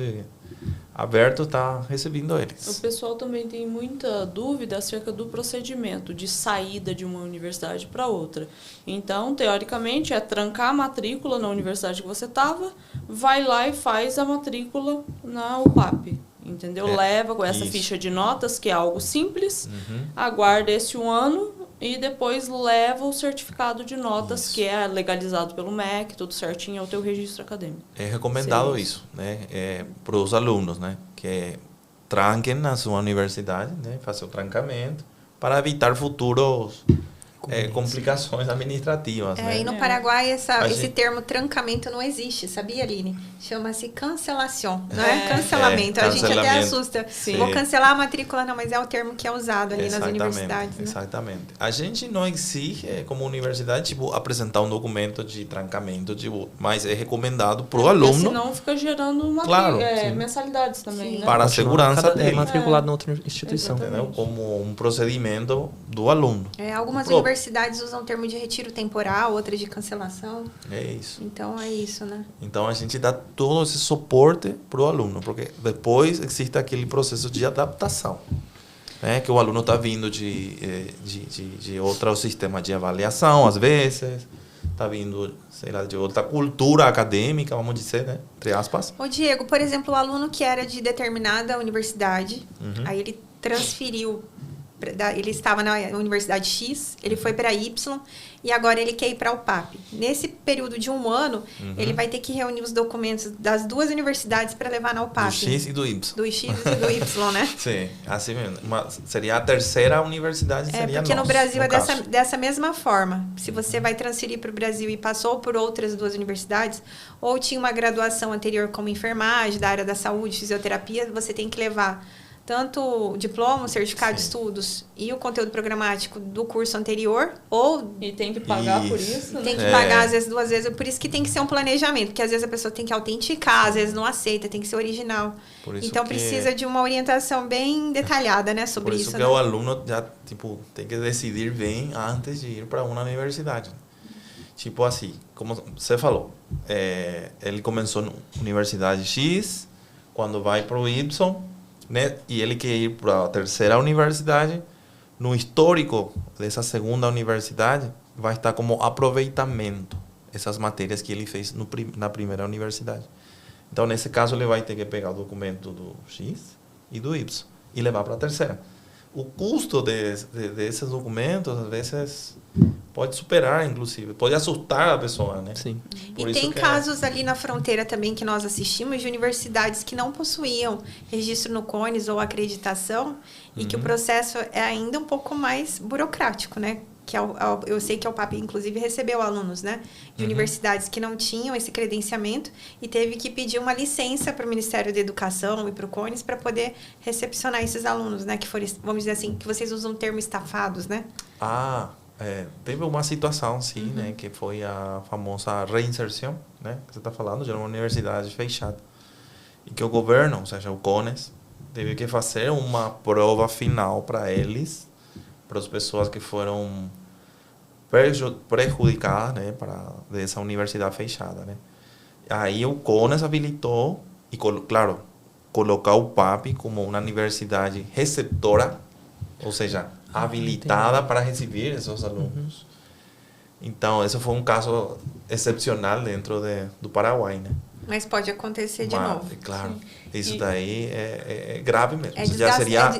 abertos, está recebendo eles. O pessoal também tem muita dúvida acerca do procedimento de saída de uma universidade para outra. Então, teoricamente, é trancar a matrícula na universidade que você estava, vai lá e faz a matrícula na UPAP. Entendeu? Leva com essa ficha de notas, que é algo simples, aguarda esse 1 ano e depois leva o certificado de notas, que é legalizado pelo MEC, tudo certinho, é o teu registro acadêmico. É recomendado isso, né? Para os alunos, né? Que tranquem na sua universidade, né? Façam o trancamento para evitar futuros complicações administrativas. Né? E no Paraguai esse termo trancamento não existe, sabia, Aline? Chama-se cancelação, não é cancelamento. A gente até assusta. Sim. Vou cancelar a matrícula, não, mas é o termo que é usado ali nas universidades. Né? Exatamente. A gente não exige, como universidade, apresentar um documento de trancamento, mas é recomendado para o aluno. Senão fica gerando mensalidades também. Né? Para a segurança dele. Matriculado na outra instituição. Entendeu? Como um procedimento do aluno. Algumas universidades usam o termo de retiro temporal, outras de cancelação. É isso. Então, é isso, né? Então, a gente dá todo esse suporte para o aluno, porque depois existe aquele processo de adaptação, né? Que o aluno está vindo de outro sistema de avaliação, às vezes, está vindo, sei lá, de outra cultura acadêmica, vamos dizer, né? Entre aspas. Ô, Diego, por exemplo, o aluno que era de determinada universidade, aí ele transferiu. Ele estava na Universidade X, ele foi para Y e agora ele quer ir para a UPAP. Nesse período de 1 ano, ele vai ter que reunir os documentos das 2 universidades para levar na UPAP. Do X e do Y. Do X e do Y, né? Sim, assim mesmo. Seria a terceira universidade, seria porque no Brasil dessa mesma forma. Se você vai transferir para o Brasil e passou por outras 2 universidades, ou tinha uma graduação anterior como enfermagem, da área da saúde, fisioterapia, você tem que levar tanto o diploma, o certificado de estudos e o conteúdo programático do curso anterior, ou... E tem que pagar por isso, né? Tem que pagar, às vezes, 2 vezes. Por isso que tem que ser um planejamento, porque às vezes a pessoa tem que autenticar, às vezes não aceita, tem que ser original. Então, precisa de uma orientação bem detalhada, né, sobre isso. Por isso que o aluno já, tem que decidir bem antes de ir para uma universidade. Tipo assim, como você falou, ele começou na Universidade X, quando vai para o Y, né? E ele quer ir para a terceira universidade, no histórico dessa segunda universidade, vai estar como aproveitamento essas matérias que ele fez na primeira universidade. Então, nesse caso, ele vai ter que pegar o documento do X e do Y e levar para a terceira. O custo desses documentos, às vezes, pode superar, inclusive. Pode assustar a pessoa, né? Sim. Por E isso tem que casos ali na fronteira também que nós assistimos de universidades que não possuíam registro no CONES ou acreditação e que o processo é ainda um pouco mais burocrático, né? Que eu sei que a UPAP, inclusive, recebeu alunos, né? De universidades que não tinham esse credenciamento e teve que pedir uma licença para o Ministério da Educação e para o CONES para poder recepcionar esses alunos, né? Que foram, vamos dizer assim, que vocês usam o termo estafados, né? Teve uma situação, sim, né? Que foi a famosa reinserção, né? Que você está falando, de uma universidade fechada. E que o governo, ou seja, o CONES, teve que fazer uma prova final para eles, para as pessoas que foram prejudicadas, né, dessa universidade fechada, né? Aí o CONES habilitou e, claro, colocar o UPAP como uma universidade receptora, ou seja, habilitada para receber esses alunos. Então, esse foi um caso excepcional dentro do Paraguai, né? Mas pode acontecer de novo. Claro, isso daí é grave mesmo.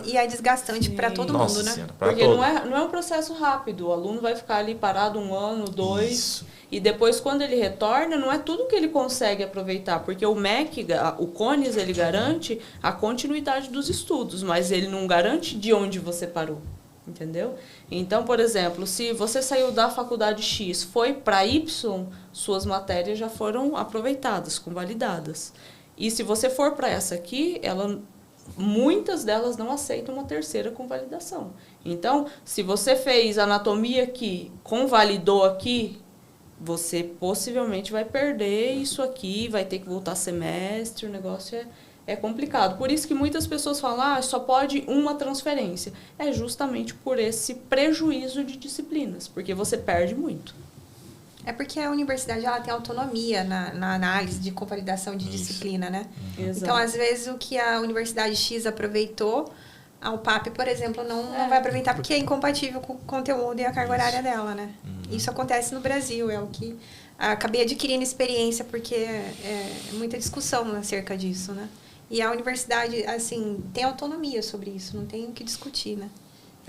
E é desgastante para todo mundo, né? Senhora, porque não é um processo rápido. O aluno vai ficar ali parado 1 ano, 2. Isso. E depois, quando ele retorna, não é tudo que ele consegue aproveitar. Porque o MEC, o CONES, ele garante a continuidade dos estudos, mas ele não garante de onde você parou. Entendeu? Então, por exemplo, se você saiu da faculdade X, foi para Y, suas matérias já foram aproveitadas, convalidadas. E se você for para essa aqui, muitas delas não aceitam uma terceira convalidação. Então, se você fez anatomia aqui, convalidou aqui, você possivelmente vai perder isso aqui, vai ter que voltar semestre, o negócio é complicado. Por isso que muitas pessoas falam, só pode uma transferência. É justamente por esse prejuízo de disciplinas, porque você perde muito. É porque a universidade ela tem autonomia na análise de convalidação de disciplina, né? Exato. Então, às vezes, o que a Universidade X aproveitou, a UPAP, por exemplo, não vai aproveitar porque é incompatível com o conteúdo e a carga horária dela, né? Isso acontece no Brasil, é o que... Acabei adquirindo experiência porque é muita discussão acerca disso, né? E a universidade, assim, tem autonomia sobre isso, não tem o que discutir, né?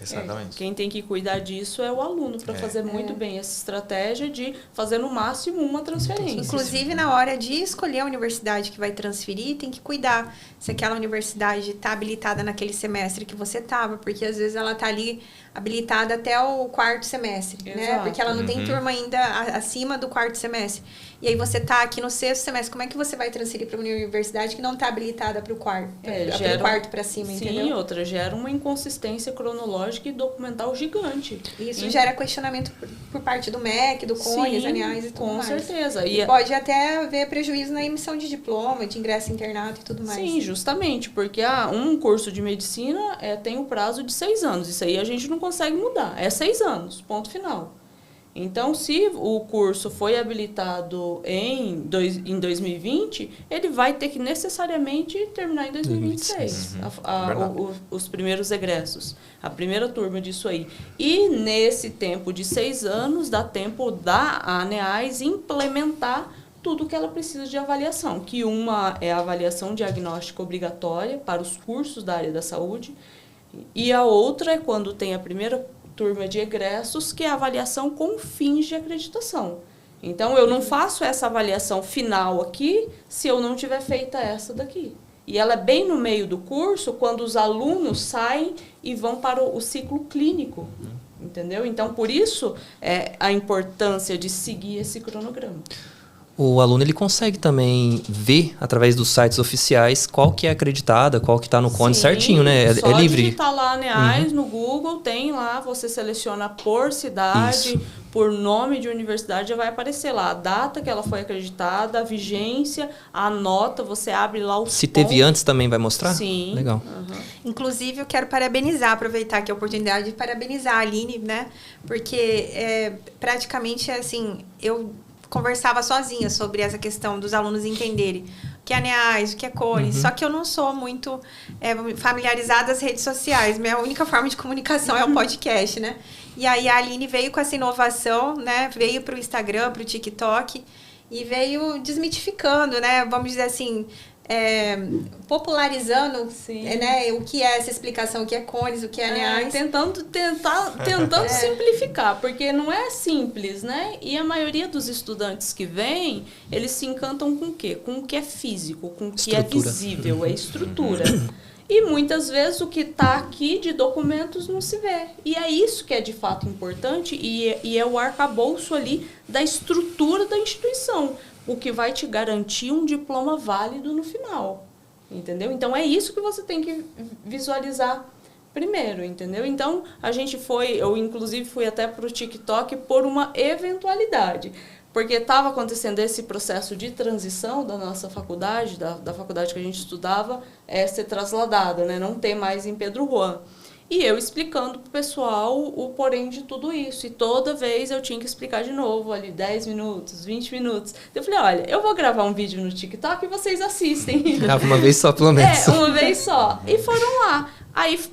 Exatamente. Quem tem que cuidar disso é o aluno, para fazer muito bem essa estratégia de fazer no máximo uma transferência. Inclusive, na hora de escolher a universidade que vai transferir, tem que cuidar se aquela universidade está habilitada naquele semestre que você estava, porque às vezes ela está ali habilitada até o 4º semestre, né? Porque ela não tem turma ainda acima do 4º semestre. E aí você está aqui no 6º semestre, como é que você vai transferir para uma universidade que não está habilitada para o 4º? Para o 4º para cima, entendeu? Sim, outra, gera uma inconsistência cronológica e documental gigante. Isso gera questionamento por parte do MEC, do CONES, ANEAS e tudo mais. Com certeza. E pode até haver prejuízo na emissão de diploma, de ingresso em internato e tudo mais. Sim, justamente, porque um curso de medicina tem o prazo de 6 anos. Isso aí a gente não consegue mudar. É 6 anos, ponto final. Então, se o curso foi habilitado em 2020, ele vai ter que necessariamente terminar em 2026, os primeiros egressos, a primeira turma disso aí. E nesse tempo de 6 anos, dá tempo da ANEAS implementar tudo que ela precisa de avaliação, que uma é a avaliação diagnóstica obrigatória para os cursos da área da saúde, e a outra é quando tem a primeira turma de egressos, que é a avaliação com fins de acreditação. Então, eu não faço essa avaliação final aqui se eu não tiver feita essa daqui. E ela é bem no meio do curso, quando os alunos saem e vão para o ciclo clínico. Entendeu? Então, por isso, a importância de seguir esse cronograma. O aluno ele consegue também ver, através dos sites oficiais, qual que é acreditada, qual que está no CONES certinho, né? É só livre. Digitar lá ANEAS no Google, tem lá, você seleciona por cidade, por nome de universidade, já vai aparecer lá a data que ela foi acreditada, a vigência, a nota, você abre lá o Se teve antes também vai mostrar? Sim. Legal. Inclusive, eu quero aproveitar aqui a oportunidade de parabenizar a Aline, né? Porque praticamente, assim, eu conversava sozinha sobre essa questão dos alunos entenderem que é Neais, o que é Cones. Só que eu não sou muito familiarizada das redes sociais. Minha única forma de comunicação é o podcast, né? E aí a Aline veio com essa inovação, né? Veio para o Instagram, para o TikTok e veio desmitificando, né? Vamos dizer assim, popularizando, né? O que é essa explicação, o que é Cones, o que é Neais. Tentando simplificar, porque não é simples, né? E a maioria dos estudantes que vêm, eles se encantam com o quê? Com o que é físico, com o que é visível, é estrutura. E muitas vezes o que está aqui de documentos não se vê. E é isso que é de fato importante e é o arcabouço ali da estrutura da instituição, o que vai te garantir um diploma válido no final, entendeu? Então é isso que você tem que visualizar primeiro, entendeu? Então eu inclusive fui até para o TikTok por uma eventualidade. Porque estava acontecendo esse processo de transição da nossa faculdade, da faculdade que a gente estudava, ser trasladada, né? Não ter mais em Pedro Juan. E eu explicando para o pessoal o porém de tudo isso. E toda vez eu tinha que explicar de novo, ali 10 minutos, 20 minutos. Eu falei, olha, eu vou gravar um vídeo no TikTok e vocês assistem. Grava uma vez só, pelo menos. Uma vez só. E foram lá. Aí,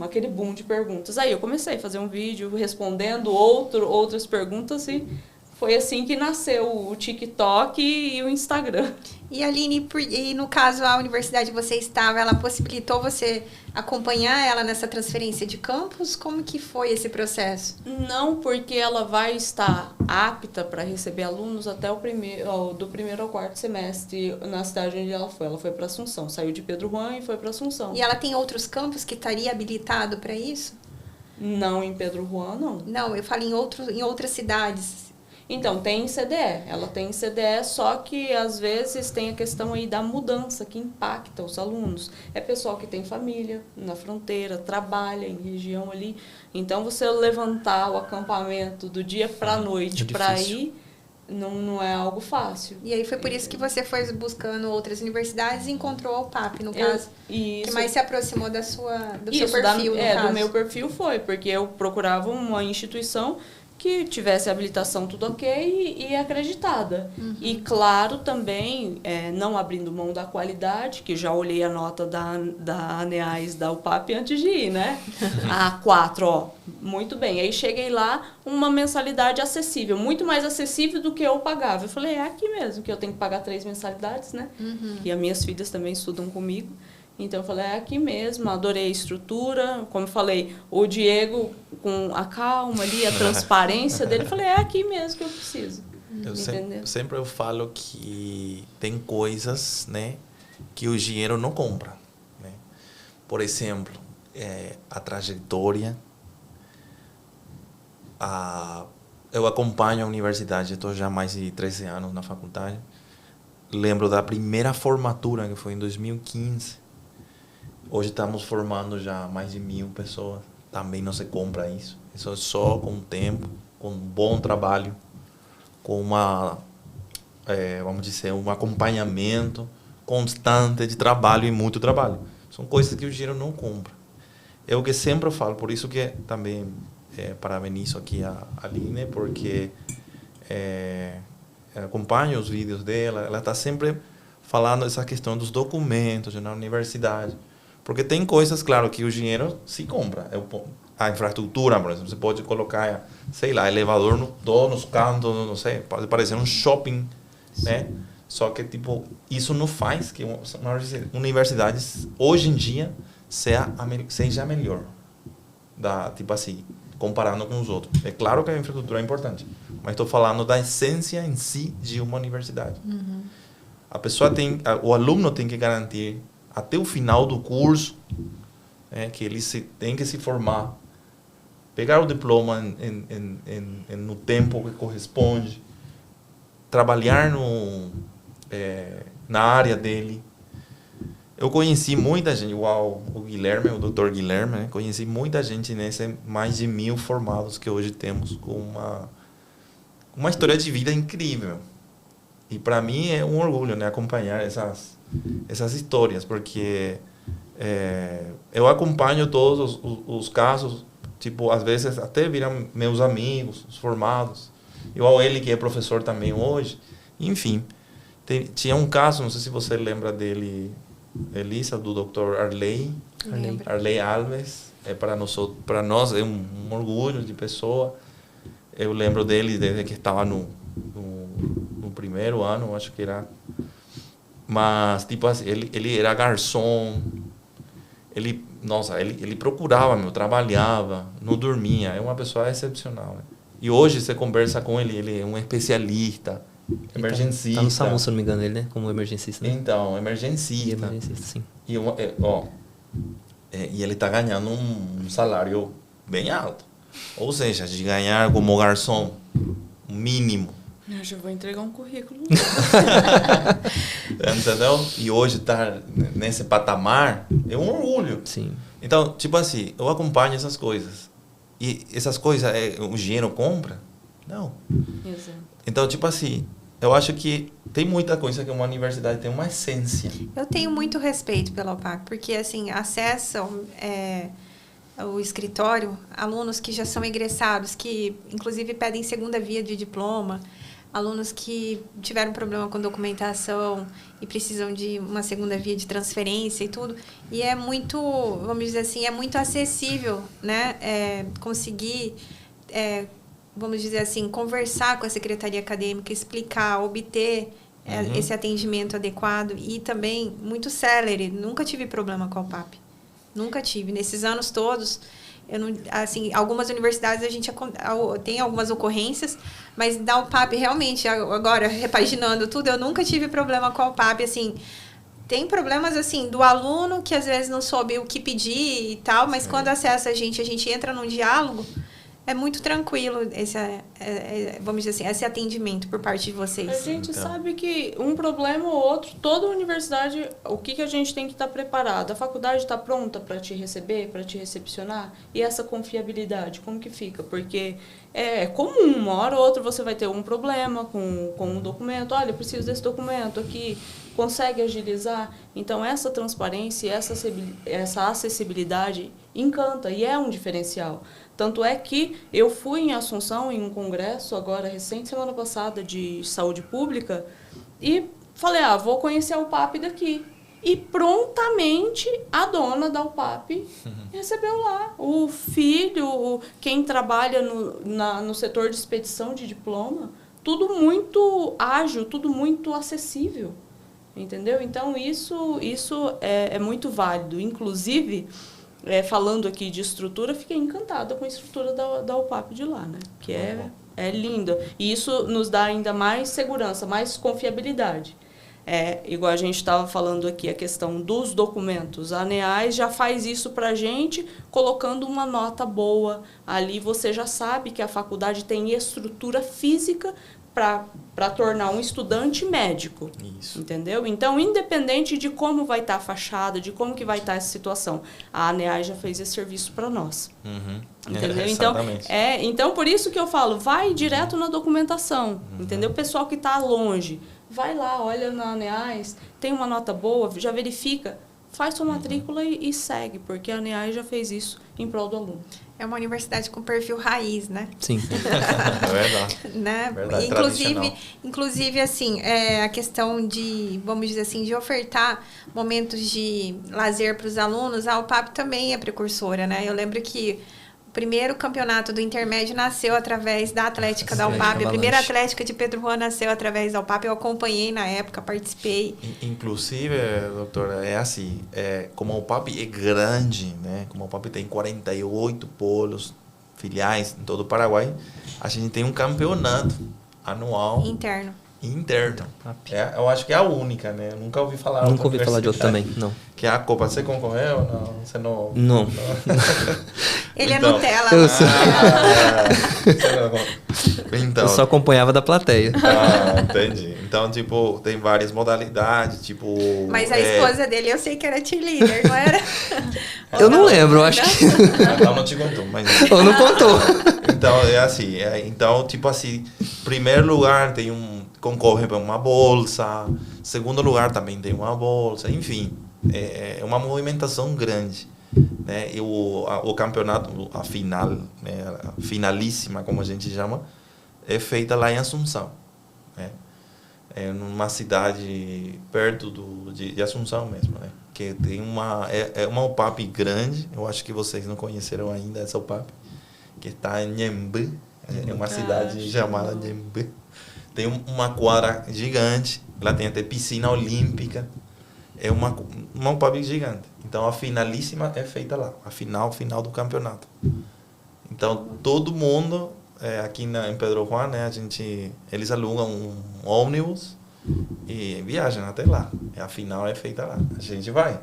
aquele boom de perguntas. Aí eu comecei a fazer um vídeo respondendo outras perguntas e... Foi assim que nasceu o TikTok e o Instagram. E Aline, no caso, a universidade que você estava, ela possibilitou você acompanhar ela nessa transferência de campus? Como que foi esse processo? Não, porque ela vai estar apta para receber alunos até do primeiro ao quarto semestre na cidade onde ela foi. Ela foi para Assunção, saiu de Pedro Juan e foi para Assunção. E ela tem outros campos que estaria habilitado para isso? Não, em Pedro Juan, não. Não, eu falo em outras cidades. Então, tem CDE. Ela tem CDE, só que às vezes tem a questão aí da mudança que impacta os alunos. É pessoal que tem família na fronteira, trabalha em região ali. Então, você levantar o acampamento do dia para a noite para ir, não é algo fácil. E aí foi por isso que você foi buscando outras universidades e encontrou a UPAP, no caso. Isso. Que mais se aproximou do seu perfil, no caso. Do meu perfil foi, porque eu procurava uma instituição que tivesse habilitação tudo ok e acreditada. E claro também, não abrindo mão da qualidade, que já olhei a nota da ANEAS, da UPAP antes de ir, né? A 4, muito bem. Aí cheguei lá, uma mensalidade acessível, muito mais acessível do que eu pagava. Eu falei, é aqui mesmo que eu tenho que pagar 3 mensalidades, né? E as minhas filhas também estudam comigo. Então, eu falei, é aqui mesmo, adorei a estrutura. Como eu falei, o Diego, com a calma ali, a transparência dele, eu falei, é aqui mesmo que eu preciso. Sempre eu falo que tem coisas, né, que o dinheiro não compra. Né? Por exemplo, a trajetória. Eu acompanho a universidade, estou já há mais de 13 anos na faculdade. Lembro da primeira formatura, que foi em 2015. Hoje estamos formando já mais de 1.000 pessoas. Também não se compra isso. Isso é só com o tempo, com um bom trabalho, com vamos dizer, um acompanhamento constante de trabalho e muito trabalho. São coisas que o dinheiro não compra. É o que sempre falo, por isso que também parabenizo aqui a Aline, porque acompanho os vídeos dela, ela está sempre falando essa questão dos documentos na universidade. Porque tem coisas, claro, que o dinheiro se compra. A infraestrutura, por exemplo, você pode colocar, sei lá, elevador nos cantos, não sei, pode parecer um shopping, né? Só que, tipo, isso não faz que uma universidade, hoje em dia, seja melhor. Tipo assim, comparando com os outros. É claro que a infraestrutura é importante, mas estou falando da essência em si de uma universidade. A pessoa o aluno tem que garantir até o final do curso, que ele tem que se formar, pegar o diploma no tempo que corresponde, trabalhar na área dele. Eu conheci muita gente, igual o Guilherme, o Dr. Guilherme, né? Conheci muita gente mais de 1.000 formados que hoje temos, com uma história de vida incrível. E para mim é um orgulho, né, acompanhar essas histórias, porque eu acompanho todos os casos, tipo, às vezes até viram meus amigos, os formados, igual ele que é professor também hoje, enfim. Tinha um caso, não sei se você lembra dele, Elisa, do Dr. Arley Alves. Para nós é um orgulho de pessoa. Eu lembro dele desde que estava no primeiro ano, acho que era. Mas, tipo assim, ele era garçom. Ele procurava, trabalhava, não dormia. É uma pessoa excepcional. Né? E hoje você conversa com ele é um especialista, emergencista. Tá no SAMU, se não me engano, ele, né? Como emergencista. Né? Então, emergencista. Sim. E ele está ganhando um salário bem alto. Ou seja, de ganhar como garçom mínimo. Eu já vou entregar um currículo. Entendeu? E hoje estar nesse patamar é um orgulho. Sim. Então, tipo assim, eu acompanho essas coisas. E essas coisas o dinheiro compra? Não. Exato. Então, tipo assim, eu acho que tem muita coisa que uma universidade tem uma essência. Eu tenho muito respeito pela UPAC, porque assim, acessam o escritório alunos que já são egressados, que inclusive pedem segunda via de diploma, alunos que tiveram problema com documentação e precisam de uma segunda via de transferência e tudo. E é muito, vamos dizer assim, é muito acessível, né? Conseguir, vamos dizer assim, conversar com a secretaria acadêmica, explicar, obter esse atendimento adequado e também muito célere. Nunca tive problema com a UPAP. Nunca tive. Nesses anos todos, eu não, assim, algumas universidades a gente tem algumas ocorrências, mas da UPAP, realmente, agora, repaginando tudo, eu nunca tive problema com a UPAP, assim. Tem problemas, assim, do aluno que às vezes não soube o que pedir e tal, mas quando acessa a gente entra num diálogo, é muito tranquilo vamos dizer assim, esse atendimento por parte de vocês. A gente sabe que um problema ou outro, toda universidade, o que a gente tem que estar preparado? A faculdade está pronta para te receber, para te recepcionar? E essa confiabilidade, como que fica? Porque é comum, uma hora ou outra você vai ter um problema com um documento. Olha, eu preciso desse documento aqui. Consegue agilizar? Então, essa transparência, essa acessibilidade encanta e é um diferencial. Tanto é que eu fui em Assunção, em um congresso, agora recente, semana passada, de saúde pública, e falei, vou conhecer a UPAP daqui. E prontamente a dona da UPAP recebeu lá. O filho, quem trabalha no setor de expedição de diploma, tudo muito ágil, tudo muito acessível. Entendeu? Então, isso é muito válido. Inclusive, falando aqui de estrutura, fiquei encantada com a estrutura da UPAP de lá, né? Que é linda. E isso nos dá ainda mais segurança, mais confiabilidade. Igual a gente estava falando aqui, a questão dos documentos. A ANEAS já faz isso para a gente, colocando uma nota boa. Ali você já sabe que a faculdade tem estrutura física para tornar um estudante médico. Isso. Entendeu? Então, independente de como vai estar a fachada, de como que vai estar essa situação, a ANEAS já fez esse serviço para nós. Entendeu? Então, por isso que eu falo, vai direto na documentação. Entendeu? O pessoal que está longe, vai lá, olha na ANEAS, tem uma nota boa, já verifica, faz sua matrícula e segue, porque a ANEAS já fez isso em prol do aluno. É uma universidade com perfil raiz, né? Sim. É verdade. Né? Verdade, inclusive, assim, a questão de, vamos dizer assim, de ofertar momentos de lazer para os alunos, a UPAP também é precursora, né? Eu lembro que o primeiro campeonato do intermédio nasceu através da Atlética da UPAP. A primeira Atlética de Pedro Juan nasceu através da UPAP. Eu acompanhei na época, participei. Inclusive, doutora, é assim, como a UPAP é grande, né? Como a UPAP tem 48 polos filiais em todo o Paraguai, a gente tem um campeonato anual interno. Eu acho que é a única, né? Eu nunca ouvi falar. Nunca ouvi falar de outra também, não. Que é a Copa. Você concorreu? Não, você não. Não. Ele então, é Nutella. Então, eu só acompanhava da plateia. Entendi. Então, tipo, tem várias modalidades, tipo... Mas a esposa dele, eu sei que era cheerleader, não era? Eu não lembro, eu acho que... Ela não te contou, mas... Ou não contou. Então, é assim. Então, tipo assim, primeiro lugar concorre para uma bolsa, segundo lugar também tem uma bolsa, enfim. É uma movimentação grande. Né? E o campeonato, a final, né? A finalíssima, como a gente chama, é feita lá em Assunção. Né? numa cidade perto de Assunção mesmo, né? Que tem uma UPAP grande, eu acho que vocês não conheceram ainda essa UPAP, que está em Nhembe, é uma cidade chamada Nhembe. Tem uma quadra gigante, ela tem até piscina olímpica, é uma UPAP gigante. Então a finalíssima é feita lá, a final do campeonato. Então todo mundo aqui em Pedro Juan, né, eles alugam um ônibus e viajam até lá. A final é feita lá. A gente vai.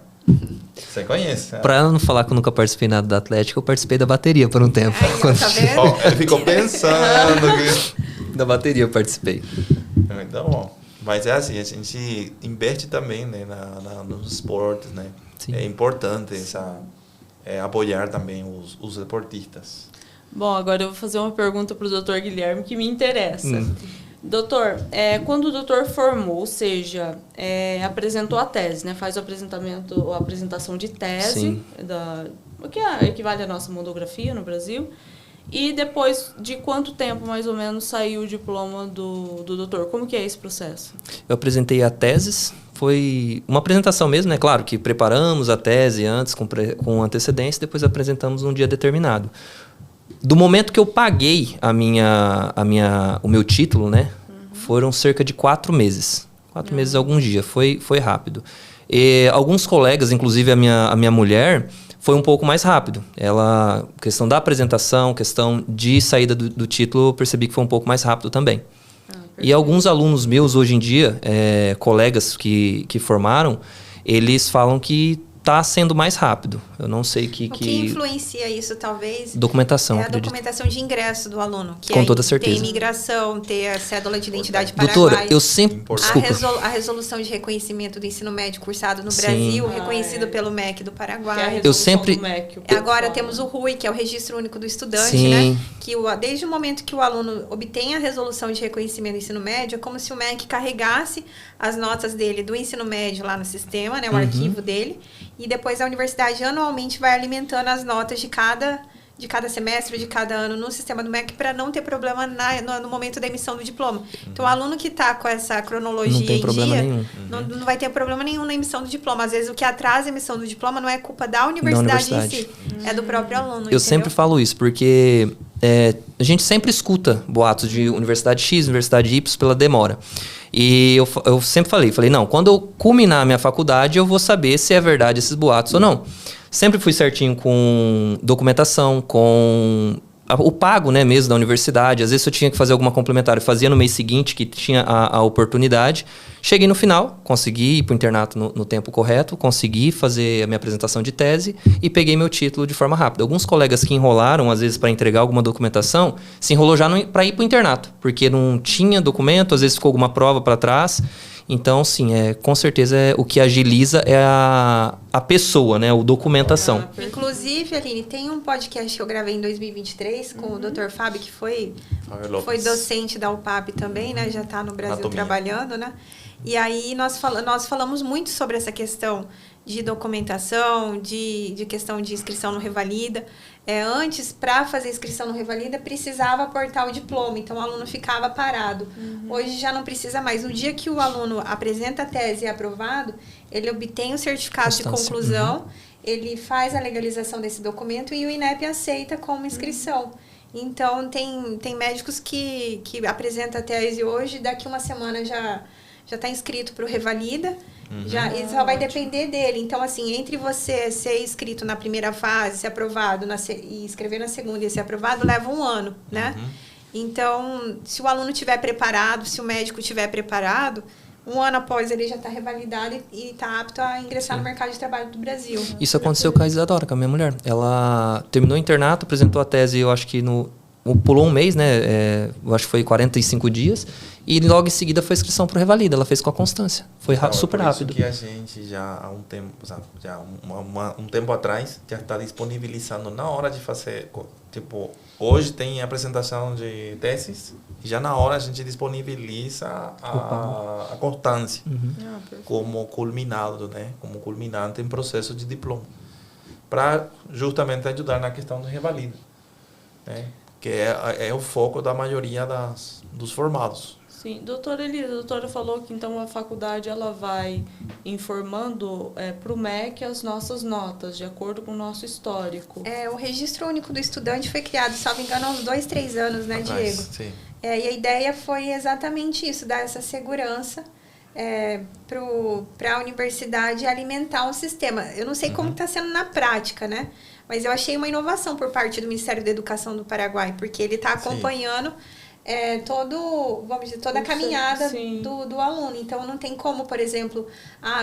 Você conhece? Pra ela não falar que eu nunca participei nada da Atlética, eu participei da bateria por um tempo. Tá vendo? Ele ficou pensando. Da bateria eu participei. Então, bom. Mas é assim, a gente investe também, né, nos esportes, né? Sim. É importante apoiar também os deportistas. Bom, agora eu vou fazer uma pergunta para o Dr. Guilherme que me interessa. Doutor, quando o doutor formou, ou seja, apresentou a tese, né? Faz a apresentação de tese, o que equivale à nossa monografia no Brasil, e depois de quanto tempo, mais ou menos, saiu o diploma do doutor? Como que é esse processo? Eu apresentei a tese, foi uma apresentação mesmo, né? Claro que preparamos a tese antes, com antecedência, depois apresentamos num dia determinado. Do momento que eu paguei o meu título, né? Foram cerca de 4 meses. 4 meses, alguns dias. Foi rápido. E alguns colegas, inclusive a minha mulher, foi um pouco mais rápido. Questão da apresentação, questão de saída do título, eu percebi que foi um pouco mais rápido também. E alguns alunos meus, hoje em dia, colegas que formaram, eles falam que está sendo mais rápido. Eu não sei que... O que influencia isso, talvez... Documentação, a documentação de ingresso do aluno. Que com toda certeza. Ter imigração, ter a cédula de identidade paraguaia. Doutora, eu sempre... A resolução de reconhecimento do ensino médio cursado no Brasil, reconhecido pelo MEC do Paraguai. Eu sempre... Agora temos o RUI, que é o Registro Único do Estudante, Sim. né? Que desde o momento que o aluno obtém a resolução de reconhecimento do ensino médio, é como se o MEC carregasse as notas dele do ensino médio lá no sistema, né? O arquivo dele. E depois a universidade anualmente vai alimentando as notas de cada semestre, de cada ano no sistema do MEC para não ter problema no momento da emissão do diploma. Então, o aluno que está com essa cronologia não tem problema nenhum. Não vai ter problema nenhum na emissão do diploma. Às vezes, o que atrasa a emissão do diploma não é culpa da universidade em si, é do próprio aluno. Eu entendeu? sempre falo isso, porque a gente sempre escuta boatos de Universidade X, Universidade Y pela demora. E eu sempre falei, não, quando eu culminar a minha faculdade, eu vou saber se é verdade esses boatos ou não. Sempre fui certinho com documentação, com o pago, né, mesmo da universidade. Às vezes eu tinha que fazer alguma complementar, eu fazia no mês seguinte, que tinha a oportunidade. Cheguei no final, consegui ir para o internato no tempo correto, consegui fazer a minha apresentação de tese e peguei meu título de forma rápida. Alguns colegas que enrolaram, às vezes, para entregar alguma documentação, se enrolou já para ir para o internato, porque não tinha documento, às vezes ficou alguma prova para trás. Então, sim, com certeza o que agiliza é a pessoa, né? A documentação. Inclusive, Aline, tem um podcast que eu gravei em 2023 com o Dr. Fábio, que foi docente da UPAP também, né? Já está no Brasil trabalhando, né? E aí nós falamos muito sobre essa questão de documentação, de questão de inscrição no Revalida. Antes, para fazer inscrição no Revalida, precisava aportar o diploma, então o aluno ficava parado. Hoje já não precisa mais. No dia que o aluno apresenta a tese e é aprovado, ele obtém o certificado de conclusão, ele faz a legalização desse documento e o INEP aceita como inscrição. Então, tem médicos que apresentam a tese hoje, daqui uma semana já está inscrito para o Revalida, e só vai depender dele. Então, assim, entre você ser inscrito na primeira fase, ser aprovado, e escrever na segunda e ser aprovado, leva 1 ano, né? Então, se o aluno estiver preparado, se o médico estiver preparado, 1 ano após ele já está revalidado e está apto a ingressar no mercado de trabalho do Brasil. Isso aconteceu com a Isadora, com a minha mulher. Ela terminou o internato, apresentou a tese, eu acho que pulou 1 mês, né? Eu acho que foi 45 dias. E logo em seguida foi a inscrição para o Revalida. Ela fez com a constância. Foi super rápido. Por isso que a gente já há um tempo, um tempo atrás, já está disponibilizando na hora de fazer. Tipo, hoje tem a apresentação de teses, e já na hora a gente disponibiliza a constância como culminado, né? Como culminante em processo de diploma. Para justamente ajudar na questão do Revalida. Né? que é o foco da maioria dos formados. Sim, doutora Elisa, a doutora falou que então a faculdade ela vai informando para o MEC as nossas notas, de acordo com o nosso histórico. O Registro Único do Estudante foi criado, salvo engano, há uns 2, 3 anos, né, Diego? Sim. E a ideia foi exatamente isso, dar essa segurança para a universidade alimentar um sistema. Eu não sei como está sendo na prática, né? Mas eu achei uma inovação por parte do Ministério da Educação do Paraguai, porque ele está acompanhando toda a caminhada do aluno. Então, não tem como, por exemplo,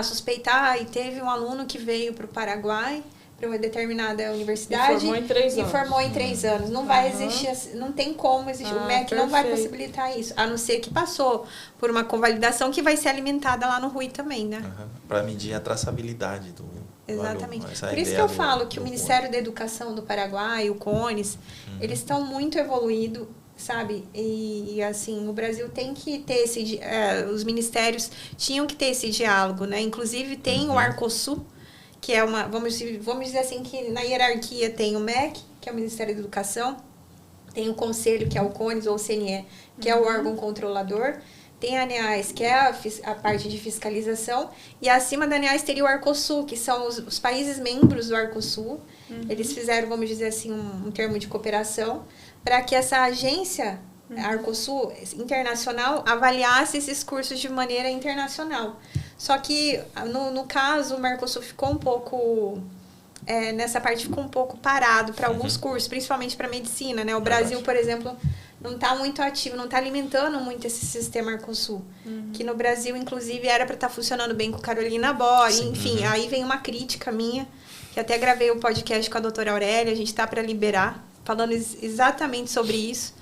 suspeitar e teve um aluno que veio para o Paraguai, para uma determinada universidade. E formou em 3 anos. Não vai existir, não tem como existir. O MEC não vai possibilitar isso, a não ser que passou por uma convalidação que vai ser alimentada lá no RUI também, né? Para medir a traçabilidade do Exatamente. aluno. Por isso que eu falo que o Ministério da Educação do Paraguai, o CONES, eles estão muito evoluídos, sabe? E assim, o Brasil tem que ter os ministérios tinham que ter esse diálogo, né? Inclusive tem o Arcosul, que é vamos dizer assim, que na hierarquia tem o MEC, que é o Ministério da Educação, tem o Conselho, que é o CONES ou o CNE, que é o órgão controlador, tem a ANEAS, que é a parte de fiscalização, e acima da ANEAS teria o Arcosul, que são os países membros do Arcosul. Eles fizeram, vamos dizer assim, um termo de cooperação, para que essa agência, a Arcosul internacional, avaliasse esses cursos de maneira internacional. Só que, no caso, o Mercosul ficou um pouco... nessa parte ficou um pouco parado para alguns cursos, principalmente para medicina, né? O Brasil, por exemplo, não está muito ativo, não está alimentando muito esse sistema Arcosul. Que no Brasil, inclusive, era para estar funcionando bem com Carolina Bori, enfim. Aí vem uma crítica minha, que até gravei o podcast com a doutora Aurélia, a gente está para liberar, falando exatamente sobre isso.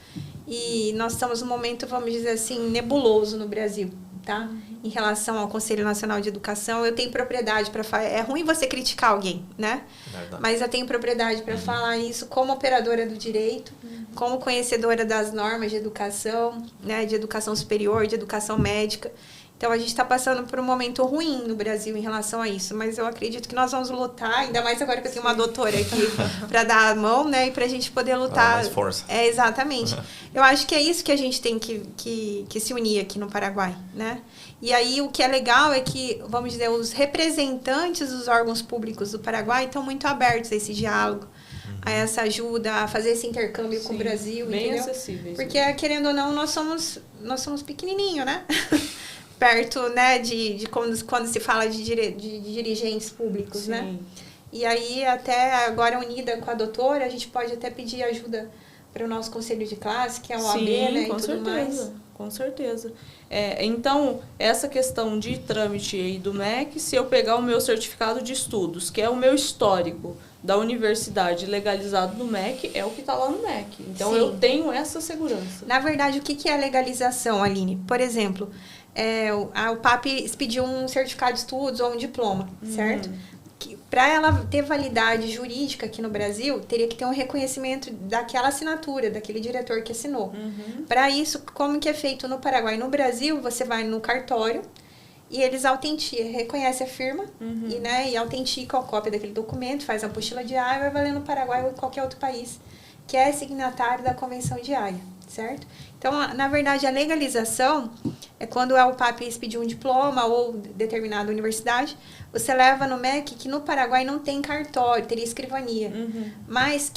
E nós estamos num momento, vamos dizer assim, nebuloso no Brasil, tá? Em relação ao Conselho Nacional de Educação, eu tenho propriedade para falar. É ruim você criticar alguém, né? Verdade. Mas eu tenho propriedade para falar isso como operadora do direito, como conhecedora das normas de educação, né? De educação superior, de educação médica. Então, a gente está passando por um momento ruim no Brasil em relação a isso, mas eu acredito que nós vamos lutar, ainda mais agora que eu tenho uma doutora aqui para dar a mão, né, e para a gente poder lutar. Mais força. Exatamente. Eu acho que é isso que a gente tem que se unir aqui no Paraguai, né? E aí, o que é legal é que, vamos dizer, os representantes dos órgãos públicos do Paraguai estão muito abertos a esse diálogo, a essa ajuda, a fazer esse intercâmbio com o Brasil, bem entendeu? acessíveis. Porque, querendo ou não, nós somos pequenininho, né? Perto, né, de quando se fala de dirigentes públicos, né? E aí, até agora, unida com a doutora, a gente pode até pedir ajuda para o nosso conselho de classe, que é o OAB, né, e tudo mais. Com certeza. Então, essa questão de trâmite aí do MEC, se eu pegar o meu certificado de estudos, que é o meu histórico da universidade legalizado no MEC, é o que está lá no MEC. Então, eu tenho essa segurança. Na verdade, o que é a legalização, Aline? Por exemplo, o PAP pediu um certificado de estudos ou um diploma, certo? Para ela ter validade jurídica aqui no Brasil, teria que ter um reconhecimento daquela assinatura, daquele diretor que assinou. Para isso, como que é feito no Paraguai? No Brasil, você vai no cartório e eles reconhecem a firma e autenticam a cópia daquele documento, faz a apostila de Haia e vai valer no Paraguai ou em qualquer outro país que é signatário da Convenção de Haia, certo? Então, na verdade, a legalização é quando o PAP expedir um diploma ou determinada universidade, você leva no MEC, que no Paraguai não tem cartório, teria escrivania. Mas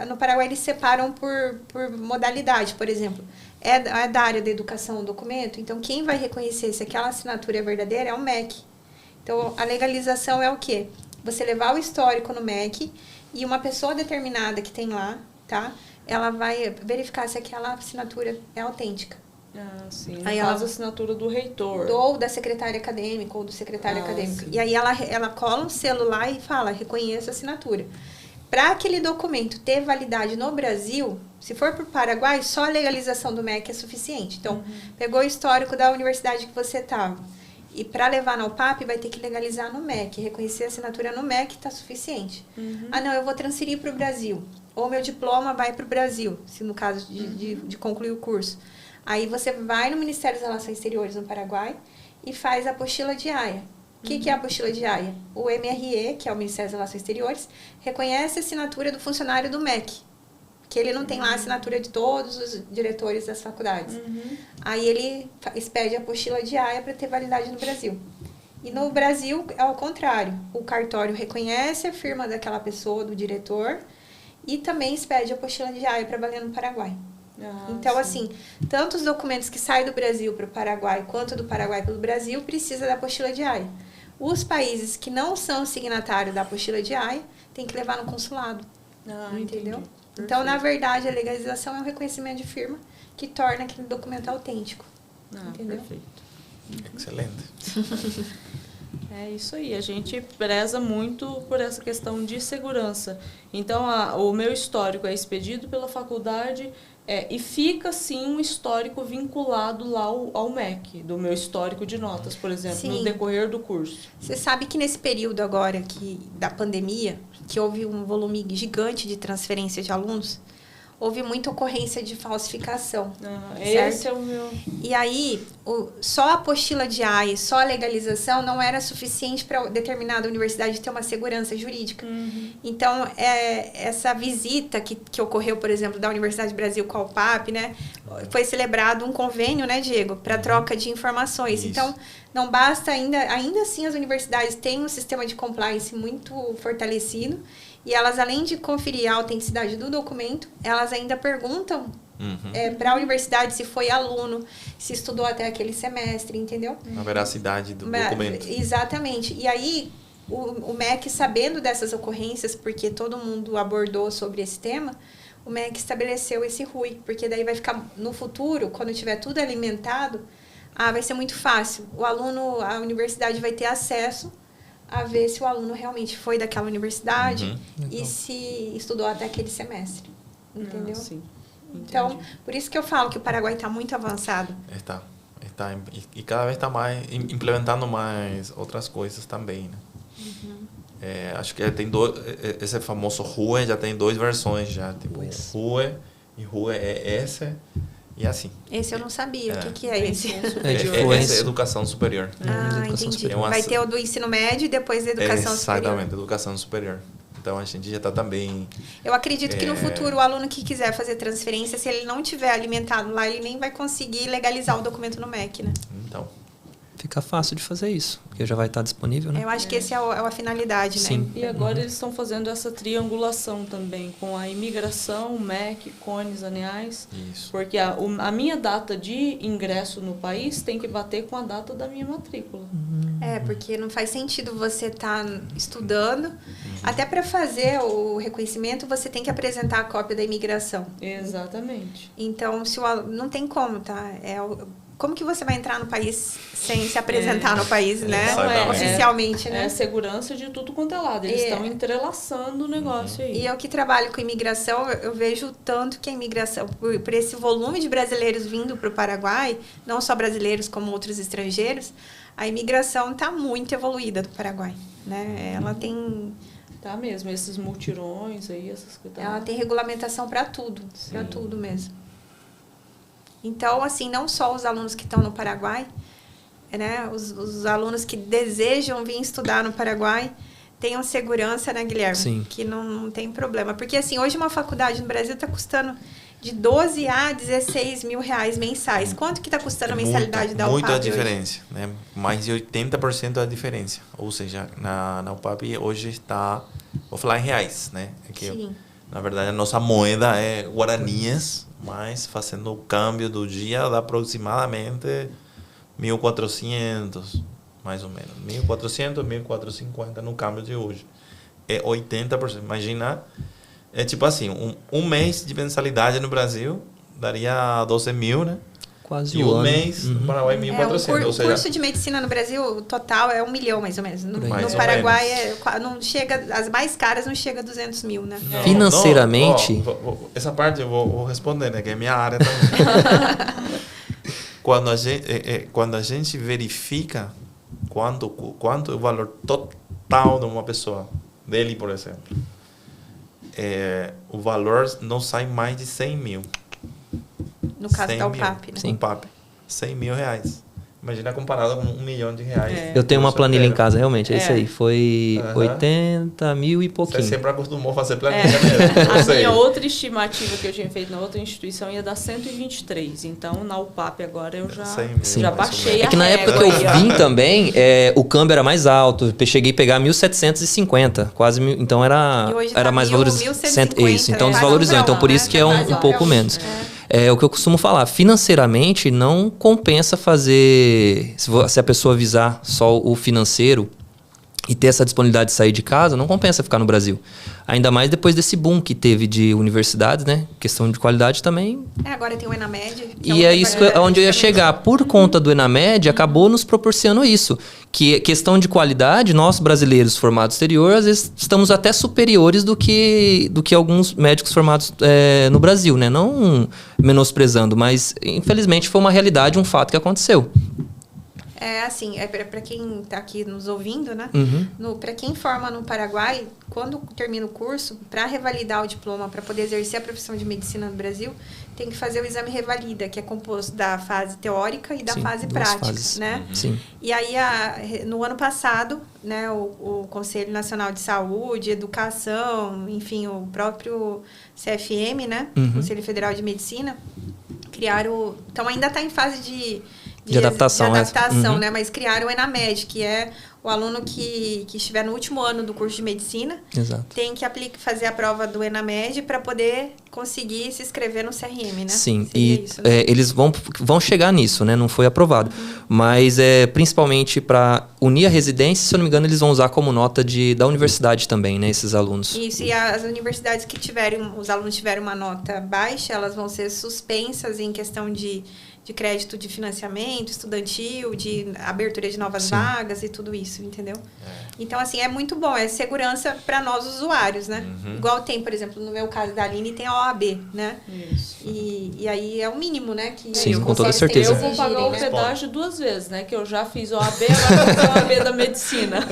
no Paraguai eles separam por modalidade, por exemplo. É da área da educação o documento, então quem vai reconhecer se aquela assinatura é verdadeira é o MEC. Então, a legalização é o quê? Você levar o histórico no MEC e uma pessoa determinada que tem lá, tá? Ela vai verificar se aquela assinatura é autêntica. Sim. No caso, a assinatura do reitor. Ou da secretária acadêmica, ou do secretário acadêmico. Sim. E aí ela cola um selo lá e fala, reconheço a assinatura. Para aquele documento ter validade no Brasil, se for para o Paraguai, só a legalização do MEC é suficiente. Então, pegou o histórico da universidade que você estava. E para levar na UPAP, vai ter que legalizar no MEC. Reconhecer a assinatura no MEC está suficiente. Não, eu vou transferir para o Brasil. Ou meu diploma vai para o Brasil, se no caso de concluir o curso. Aí você vai no Ministério das Relações Exteriores no Paraguai e faz a apostila de Haia. O que é a apostila de Haia? O MRE, que é o Ministério das Relações Exteriores, reconhece a assinatura do funcionário do MEC. que ele não tem lá a assinatura de todos os diretores das faculdades. Aí ele expede a apostila de AIA para ter validade no Brasil. E no Brasil é ao contrário. O cartório reconhece a firma daquela pessoa, do diretor, e também expede a apostila de AIA para valer no Paraguai. Então, assim, tanto os documentos que saem do Brasil para o Paraguai, quanto do Paraguai para o Brasil, precisa da apostila de AIA. Os países que não são signatários da apostila de AIA, tem que levar no consulado. Entendeu? Então, na verdade, a legalização é um reconhecimento de firma que torna aquele documento autêntico. Entendeu? Perfeito. Excelente. É isso aí, a gente preza muito por essa questão de segurança. Então, o meu histórico é expedido pela faculdade e fica, sim, um histórico vinculado lá ao MEC, do meu histórico de notas, por exemplo, no decorrer do curso. Você sabe que nesse período agora da pandemia, que houve um volume gigante de transferência de alunos, houve muita ocorrência de falsificação. Esse é o meu... E aí, só a apostila de AIA, só a legalização não era suficiente para determinada universidade ter uma segurança jurídica. Então, essa visita que ocorreu, por exemplo, da Universidade do Brasil com a UPAP, né, foi celebrado um convênio, né, Diego, para troca de informações. Isso. Então, não basta ainda assim as universidades têm um sistema de compliance muito fortalecido. E elas, além de conferir a autenticidade do documento, elas ainda perguntam para a universidade se foi aluno, se estudou até aquele semestre, entendeu? A veracidade do documento. Exatamente. E aí, o MEC, sabendo dessas ocorrências, porque todo mundo abordou sobre esse tema, o MEC estabeleceu esse RUI, porque daí vai ficar, no futuro, quando tiver tudo alimentado, vai ser muito fácil. O aluno, a universidade vai ter acesso a ver se o aluno realmente foi daquela universidade e se estudou até aquele semestre. Entendeu? Sim. Então, por isso que eu falo que o Paraguai está muito avançado. Está. E cada vez está mais implementando mais outras coisas também, né? Acho que tem esse famoso RUE já tem 2 versões já, tipo RUE e RUE ES. E assim. Esse eu não sabia. O que é esse? Esse é educação superior. Entendi. Superior. Vai ter o do ensino médio e depois da educação superior. Exatamente, educação superior. Então, a gente já está também... Eu acredito que no futuro, o aluno que quiser fazer transferência, se ele não tiver alimentado lá, ele nem vai conseguir legalizar o documento no MEC, né? Então... Fica fácil de fazer isso, porque já vai estar disponível, né? Eu acho que essa é a finalidade, Sim. né? E agora eles estão fazendo essa triangulação também, com a imigração, MEC, CONES, ANEAS. Isso. Porque a minha data de ingresso no país tem que bater com a data da minha matrícula. Porque não faz sentido você estar estudando. Até para fazer o reconhecimento, você tem que apresentar a cópia da imigração. Exatamente. Então, não tem como, tá? Como que você vai entrar no país sem se apresentar no país, né? Oficialmente, né? É segurança de tudo quanto é lado. Eles estão entrelaçando o negócio aí. E eu que trabalho com imigração, eu vejo tanto que a imigração, por esse volume de brasileiros vindo para o Paraguai, não só brasileiros como outros estrangeiros, a imigração está muito evoluída do Paraguai, né? Ela tem... Tá mesmo, esses multirões aí, essas coisas. Ela tem regulamentação para tudo mesmo. Então, assim, não só os alunos que estão no Paraguai, né? Os alunos que desejam vir estudar no Paraguai tenham segurança, né, Guilherme? Sim. Que não tem problema. Porque, assim, hoje uma faculdade no Brasil está custando de 12 a 16 mil reais mensais. Quanto que está custando a mensalidade da UPAP Muita hoje? diferença, né? Mais de 80% da diferença. Ou seja, na UPAP hoje está... Vou falar em reais, né? Sim. Na verdade, a nossa moeda é guaraníes, mas fazendo o câmbio do dia dá aproximadamente 1.400, mais ou menos. 1.400, 1.450 no câmbio de hoje. É 80%. Imagina, é tipo assim, um mês de mensalidade no Brasil daria 12 mil, né? Quase e um um ano. mês no Paraguai 1.400. O curso de medicina no Brasil, o total é 1 milhão, mais ou menos. No Paraguai, não chega, as mais caras não chega a 200 mil, né? Não, financeiramente... essa parte eu vou responder, né? Que é minha área também. Quando a gente verifica quanto é o valor total de uma pessoa, dele, por exemplo, o valor não sai mais de 100 mil. No caso da UPAP, né? Sim. UPAP, 100 mil reais. Imagina comparado com R$1 milhão. Eu tenho uma planilha em casa, realmente, é isso aí. Foi Aham. 80 mil e Você pouquinho. sempre acostumou a fazer planilha mesmo. A Eu sei. minha outra estimativa que eu tinha feito na outra instituição ia dar 123. Então, na UPAP agora eu já, 100 mil, Sim. já mais ou baixei menos. a É que na época que eu régua aí, ó. vim também, o câmbio era mais alto. Eu cheguei a pegar 1.750, quase mil. Então E hoje era tá mais 1.150, Isso, então né? desvalorizou. Quase Então por isso que é quase um pouco um. menos. É o que eu costumo falar. Financeiramente, não compensa fazer. Se a pessoa visar só o financeiro e ter essa disponibilidade de sair de casa, não compensa ficar no Brasil. Ainda mais depois desse boom que teve de universidades, né? Questão de qualidade também. Agora tem o Enamed. E é isso onde eu ia chegar. Por conta do Enamed, acabou nos proporcionando isso. Que questão de qualidade, nós brasileiros formados exterior, às vezes estamos até superiores do que alguns médicos formados no Brasil, né? Não menosprezando, mas infelizmente foi uma realidade, um fato que aconteceu. É assim, para quem está aqui nos ouvindo, né? Uhum. Para quem forma no Paraguai, quando termina o curso, para revalidar o diploma, para poder exercer a profissão de medicina no Brasil, tem que fazer o exame revalida, que é composto da fase teórica e da Sim, fase duas prática, fases. né? Sim. E aí, no ano passado, né, o Conselho Nacional de Saúde, Educação, enfim, o próprio CFM, né? Uhum. Conselho Federal de Medicina, criaram... Então, ainda está em fase de adaptação, uhum. Né? Mas criaram o Enamed, que é o aluno que estiver no último ano do curso de medicina. Exato. Tem que fazer a prova do Enamed para poder conseguir se inscrever no CRM, né? Sim, Seria isso, né? eles vão chegar nisso, né? Não foi aprovado. Mas principalmente para unir a residência, se eu não me engano, eles vão usar como nota da universidade também, né? Esses alunos. Isso, e as universidades que os alunos tiverem uma nota baixa, elas vão ser suspensas em questão de crédito de financiamento estudantil, de abertura de novas Sim. vagas e tudo isso, entendeu? Então, assim, é muito bom, é segurança para nós usuários, né? Igual tem, por exemplo, no meu caso da Aline, tem a OAB, né? Isso. E aí é o mínimo, né? Que Sim, os com toda conselhos certeza. têm que Eu vou pagar o exigirem, né? pedágio 2 vezes, né? Que eu já fiz OAB, agora vou fazer a OAB da medicina.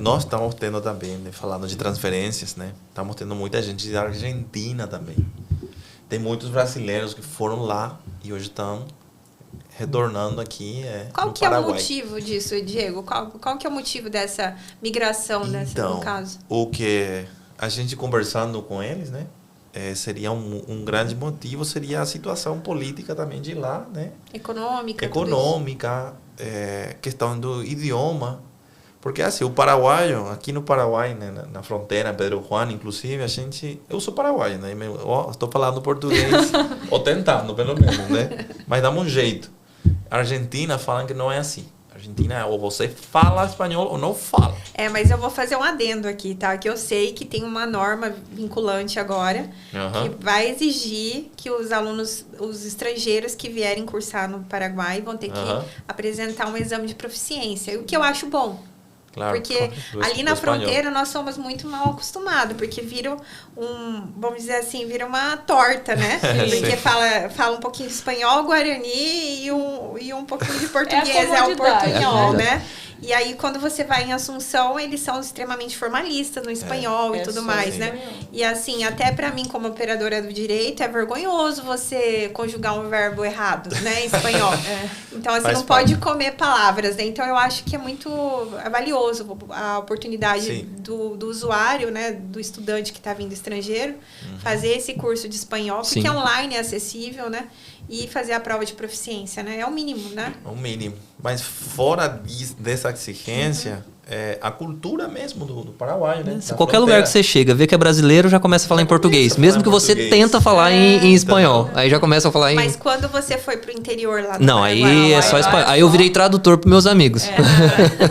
Nós estamos tendo também, né, falando de transferências, né? Estamos tendo muita gente da Argentina também. Tem muitos brasileiros que foram lá e hoje estão retornando aqui Qual no que é o Paraguai. motivo disso, Diego? Qual que é o motivo dessa migração, Então, no caso? o que a gente conversando com eles, né? Seria um grande motivo, seria a situação política também de lá, né? Econômica? Econômica, questão do idioma. Porque assim, o paraguaio, aqui no Paraguai, né, na fronteira, Pedro Juan, inclusive, eu sou paraguaio, né? Estou falando português, ou tentando, pelo menos, né? Mas damos um jeito. A Argentina falam que não é assim. A Argentina é ou você fala espanhol ou não fala. Mas eu vou fazer um adendo aqui, tá? Que eu sei que tem uma norma vinculante agora, que vai exigir que os alunos, os estrangeiros que vierem cursar no Paraguai vão ter que apresentar um exame de proficiência, o que eu acho bom. Claro, porque ali na fronteira nós somos muito mal acostumados, porque vira vamos dizer assim, vira uma torta, né? Porque fala um pouquinho de espanhol, guarani e um pouquinho de português, é o portunhol, né? E aí, quando você vai em Assunção, eles são extremamente formalistas no espanhol e tudo mais, né? E assim, até pra mim, como operadora do direito, é vergonhoso você conjugar um verbo errado, né? Em espanhol. Então, assim, não pode comer palavras, né? Então, eu acho que é muito valioso a oportunidade do usuário, né? Do estudante que está vindo estrangeiro, fazer esse curso de espanhol, porque online é acessível, né? E fazer a prova de proficiência, né? É o mínimo, né? É o mínimo. Mas fora dessa exigência, a cultura mesmo do Paraguai, né? Se qualquer lugar que você chega, vê que é brasileiro, já começa a falar em português. Mesmo que você tenta falar em espanhol. Aí já começa a falar em... Mas quando você foi pro interior lá do Não, Paraguai, aí é só espanhol. Aí eu virei tradutor pros meus amigos.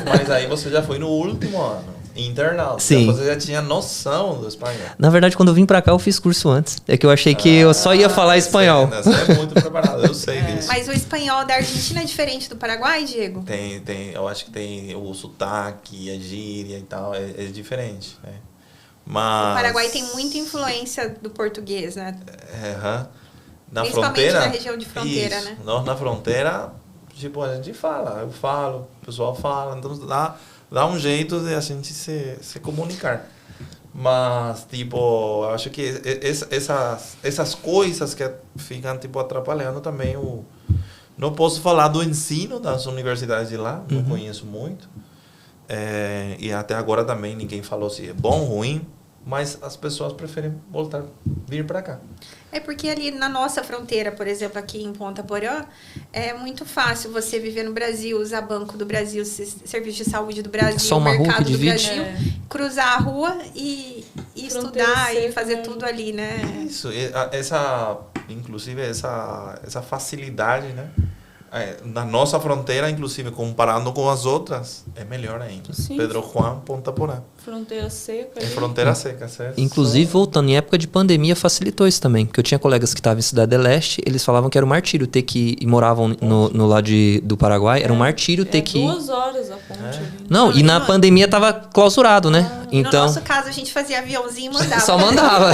Mas aí você já foi no último ano. Internauta. Sim. Você já tinha noção do espanhol. Na verdade, quando eu vim pra cá, eu fiz curso antes. É que eu achei que eu só ia falar espanhol. Você é muito preparado, eu sei disso. Mas o espanhol da Argentina é diferente do Paraguai, Diego? Eu acho que tem o sotaque, a gíria e tal, é diferente, né? Mas... O Paraguai tem muita influência do português, né? Na Principalmente fronteira, na região de fronteira, isso. né? Nós na fronteira, tipo, a gente fala, eu falo, o pessoal fala, então dá um jeito de a gente se comunicar. Mas, tipo, eu acho que essas coisas que ficam, tipo, atrapalhando também Não posso falar do ensino das universidades de lá, não conheço muito. E até agora também ninguém falou se é bom ou ruim, mas as pessoas preferem voltar, vir para cá. É porque ali na nossa fronteira, por exemplo, aqui em Ponta Porã, é muito fácil você viver no Brasil, usar Banco do Brasil, Serviço de Saúde do Brasil, só uma rua Mercado que do divide. Brasil, cruzar a rua e estudar e fazer tudo ali, né? Isso, inclusive essa facilidade, né? Na nossa fronteira, inclusive, comparando com as outras, é melhor ainda. Sim. Pedro Juan, Ponta Porã. Fronteira seca. É fronteira seca, certo? Inclusive, voltando, em época de pandemia facilitou isso também. Porque eu tinha colegas que estavam em Cidade do Leste, eles falavam que era um martírio ter que ir, e moravam no lado do Paraguai, era um martírio ter que ir. 2 horas a ponte ali. Não, e na pandemia tava clausurado, né? Então, No nosso caso, a gente fazia aviãozinho e mandava. só mandava.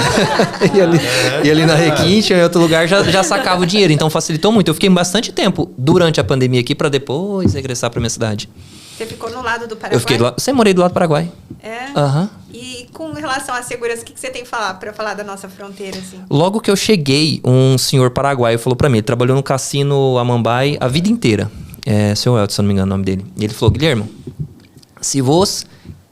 e ali na Requinte, em outro lugar, já sacava o dinheiro. Então facilitou muito. Eu fiquei bastante tempo durante a pandemia aqui para depois regressar para minha cidade. Você ficou no lado do Paraguai? Eu fiquei sempre morei do lado do Paraguai. É? Aham. E com relação à segurança, o que você tem que falar para falar da nossa fronteira, assim? Logo que eu cheguei, um senhor paraguaio falou pra mim, ele trabalhou no cassino Amambai a vida inteira. Seu Elton, se eu não me engano o nome dele. E ele falou, Guilherme, se vos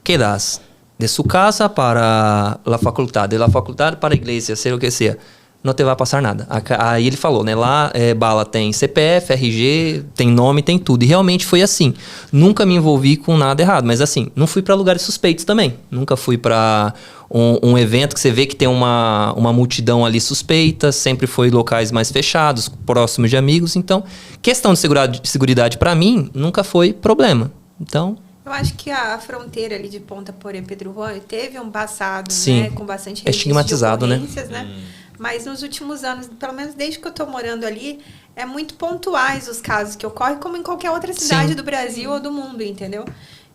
quedas de sua casa para a faculdade, de la faculdade para a igreja, seja o que seja, não te vai passar nada. Aí ele falou, né? Lá, bala tem CPF, RG, tem nome, tem tudo. E realmente foi assim. Nunca me envolvi com nada errado. Mas assim, não fui para lugares suspeitos também. Nunca fui para um evento que você vê que tem uma multidão ali suspeita. Sempre foi locais mais fechados, próximos de amigos. Então, questão de seguridade para mim, nunca foi problema. Então... Eu acho que a fronteira ali de Ponta Porã e Pedro Juan teve um passado, Sim. né? Com bastante É estigmatizado, de né? ocorrências, né? Mas nos últimos anos, pelo menos desde que eu tô morando ali, é muito pontuais os casos que ocorrem, como em qualquer outra cidade Sim. do Brasil ou do mundo, entendeu?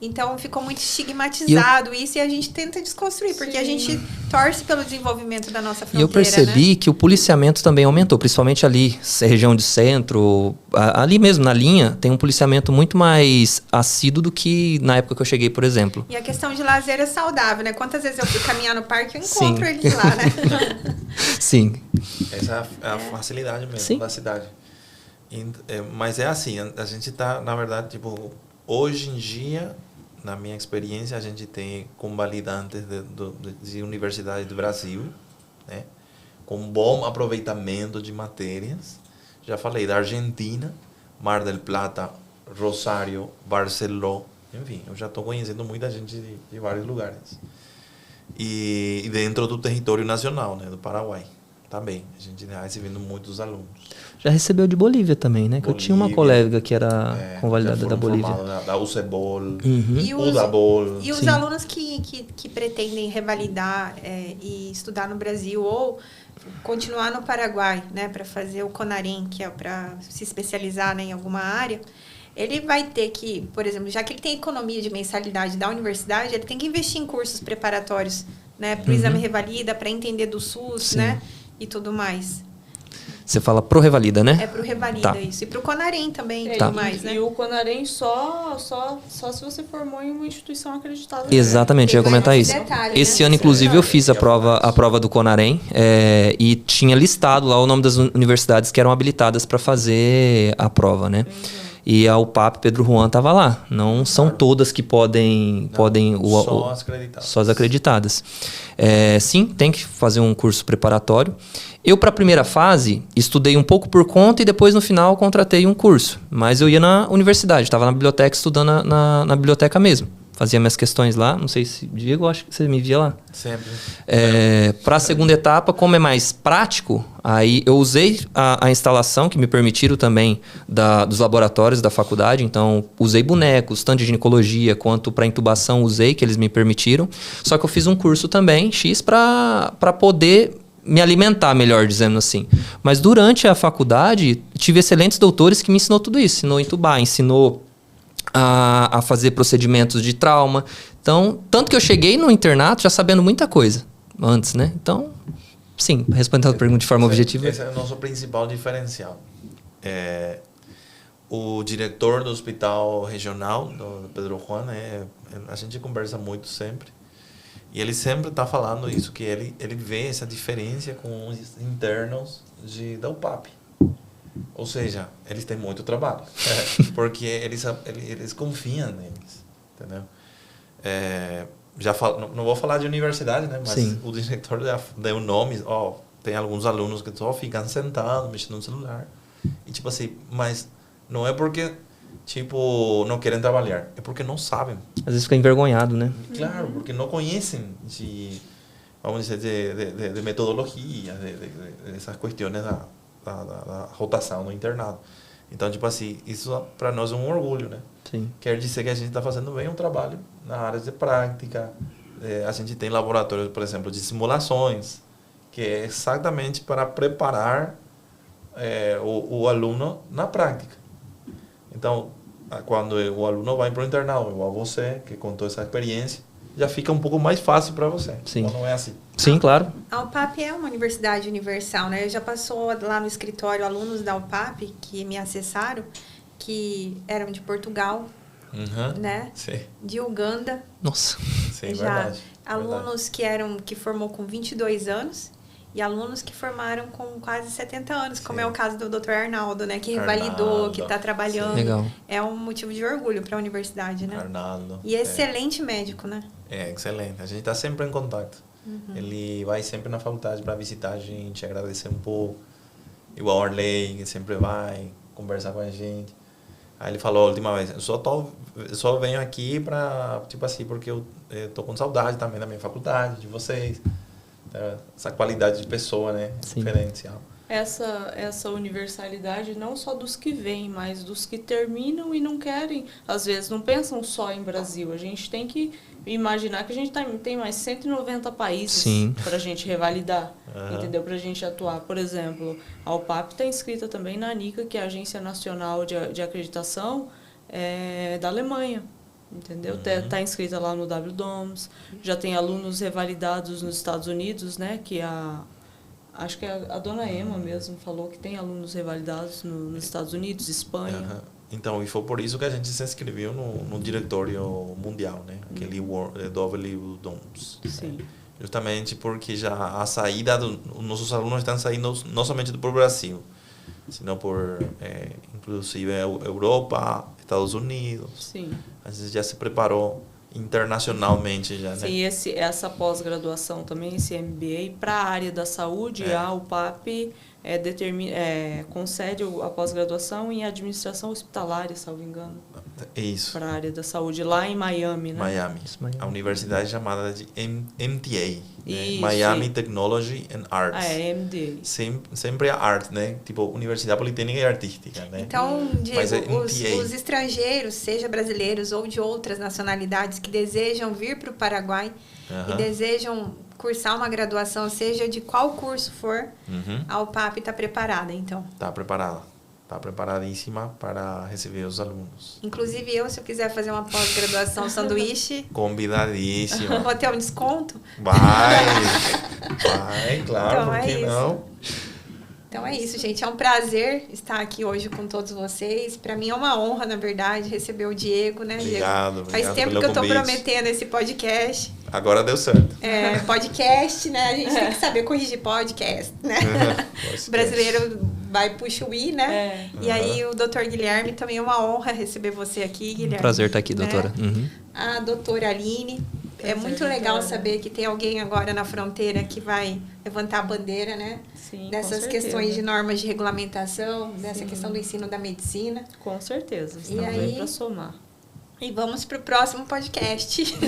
Então ficou muito estigmatizado isso e a gente tenta desconstruir, porque a gente torce pelo desenvolvimento da nossa fronteira. E eu percebi, né? que o policiamento também aumentou, principalmente ali, região de centro, ali mesmo na linha, tem um policiamento muito mais assíduo do que na época que eu cheguei, por exemplo. E a questão de lazer é saudável, né? Quantas vezes eu fui caminhar no parque, eu Sim. encontro eles lá, né? Sim. Essa é a facilidade mesmo Sim. da cidade. Mas é assim, a gente está, na verdade, tipo, hoje em dia, na minha experiência, a gente tem convalidantes de universidades do Brasil, né? Com bom aproveitamento de matérias. Já falei da Argentina, Mar del Plata, Rosário, Barcelona, enfim, eu já estou conhecendo muita gente de vários lugares. E dentro do território nacional, né, do Paraguai, também. A gente está recebendo muitos alunos. Já recebeu de Bolívia também, né? Que eu tinha uma colega que era convalidada já da foram Bolívia. formados da UCEBOL, E os, UDABOL. e os Sim. alunos que pretendem revalidar e estudar no Brasil ou continuar no Paraguai, né, para fazer o CONAREM, que é para se especializar, né, em alguma área, ele vai ter que, por exemplo, já que ele tem economia de mensalidade da universidade, ele tem que investir em cursos preparatórios, né, para o exame revalida, para entender do SUS, Sim. né, e tudo mais. Você fala pro Revalida, né? É pro Revalida Tá. isso. E pro CONAREM também e Tá. tudo mais, né? E o Conarém só se você formou em uma instituição acreditada. Exatamente, eu ia Tem comentar mais isso. detalhe, Esse né? ano, inclusive, eu fiz a Detalhe. prova do Conarém e tinha listado lá o nome das universidades que eram habilitadas para fazer a prova, né? E a UPAP Pedro Juan estava lá. Não são todas que podem Só as acreditadas. só as acreditadas. Sim, tem que fazer um curso preparatório. Eu, para a primeira fase, estudei um pouco por conta e depois, no final, contratei um curso. Mas eu ia na universidade, estava na biblioteca estudando na biblioteca mesmo. Fazia minhas questões lá. Não sei se... Diego, acho que você me via lá. Sempre. Para a segunda etapa, como é mais prático, aí eu usei a instalação que me permitiram também dos laboratórios da faculdade. Então, usei bonecos, tanto de ginecologia quanto para intubação, usei, que eles me permitiram. Só que eu fiz um curso também, X, para poder me alimentar melhor, dizendo assim. Mas durante a faculdade, tive excelentes doutores que me ensinou tudo isso. Ensinou a intubar, ensinou a fazer procedimentos de trauma. Então, tanto que eu cheguei no internato já sabendo muita coisa antes, né? Então, sim, respondendo a pergunta de forma objetiva. Esse é o nosso principal diferencial. O diretor do hospital regional, do Pedro Juan, a gente conversa muito sempre. E ele sempre está falando isso, que ele vê essa diferença com os internos da UPAP. Ou seja, eles têm muito trabalho. Porque eles confiam neles. Entendeu? Não vou falar de universidade, né? Mas Sim. o diretor já deu nome. Tem alguns alunos que só ficam sentados, mexendo no celular. E tipo assim, mas não é porque tipo não querem trabalhar, é porque não sabem. Às vezes fica envergonhado, né? Claro, porque não conhecem vamos dizer, de metodologia, essas questões da rotação no internado. Então, tipo assim, isso para nós é um orgulho, né? Sim. Quer dizer que a gente está fazendo bem um trabalho na área de prática. A gente tem laboratórios, por exemplo, de simulações, que é exatamente para preparar o aluno na prática. Então, quando o aluno vai para o internado, igual você, que contou essa experiência, já fica um pouco mais fácil para você. Sim. Ou não é assim? Sim, claro. A UPAP é uma universidade universal, né? Já passou lá no escritório alunos da UPAP que me acessaram, que eram de Portugal, né? Sim. De Uganda. Nossa. Sim, Já verdade. alunos que formou com 22 anos e alunos que formaram com quase 70 anos, como Sim. é o caso do Dr. Arnaldo, né? Que Arnaldo, revalidou, que está trabalhando. sim. Legal. É um motivo de orgulho para a universidade, né? Arnaldo. E excelente médico, né? Excelente. A gente está sempre em contato. Ele vai sempre na faculdade para visitar a gente, agradecer um pouco. Igual o Arley, que sempre vai conversar com a gente. Aí ele falou a última vez, eu só venho aqui para, tipo assim, porque eu tô com saudade também da minha faculdade, de vocês. Essa qualidade de pessoa, né? Sim. Diferencial. Essa universalidade não só dos que vêm, mas dos que terminam e não querem. Às vezes não pensam só em Brasil. A gente tem que imaginar que a gente tem mais 190 países para a gente revalidar, entendeu? Para a gente atuar. Por exemplo, a UPAP está inscrita também na ANICA, que é a Agência Nacional de Acreditação da Alemanha. Entendeu? Tá inscrita lá no WDOMS. Já tem alunos revalidados nos Estados Unidos, né? Que acho que a dona Emma mesmo falou que tem alunos revalidados nos Estados Unidos, Espanha. Então, e foi por isso que a gente se inscreveu no diretório mundial, né? Aquele WDOMS. Sim. Justamente porque já a saída os nossos alunos estão saindo não somente por Brasil, senão por inclusive Europa, Estados Unidos. Sim. A gente já se preparou internacionalmente já, né? Sim, essa pós-graduação também, esse MBA, para a área da saúde, a UPAP concede a pós-graduação em administração hospitalária, salvo engano. Isso. Para a área da saúde, lá em Miami, né? Miami. A universidade chamada de MTA, né? Isso, Miami Technology and Arts. MD. Sempre a arte, né? Tipo, Universidade Politécnica e Artística, né? Então, Diego, Mas os estrangeiros, seja brasileiros ou de outras nacionalidades, que desejam vir para o Paraguai e desejam cursar uma graduação, seja de qual curso for, a UPAP está preparada, então. Está preparada. Está preparadíssima para receber os alunos. Inclusive eu, se eu quiser fazer uma pós-graduação sanduíche, Convidadíssima. vou ter um desconto? Vai, claro, Então, por que não? Então é isso, gente. É um prazer estar aqui hoje com todos vocês. Para mim é uma honra, na verdade, receber o Diego, né, Obrigado, Diego? Faz tempo pelo que eu estou convite. prometendo esse podcast. Agora deu certo. Podcast, né? A gente tem que saber corrigir podcast, né? O brasileiro vai puxa o i, né? E aí o doutor Guilherme, também é uma honra receber você aqui, Guilherme. Prazer estar aqui, doutora. A doutora Aline. É muito legal saber que tem alguém agora na fronteira que vai levantar a bandeira, né? Sim, dessas questões de normas de regulamentação, dessa questão do ensino da medicina. Com certeza. E aí, para somar. E vamos para o próximo podcast.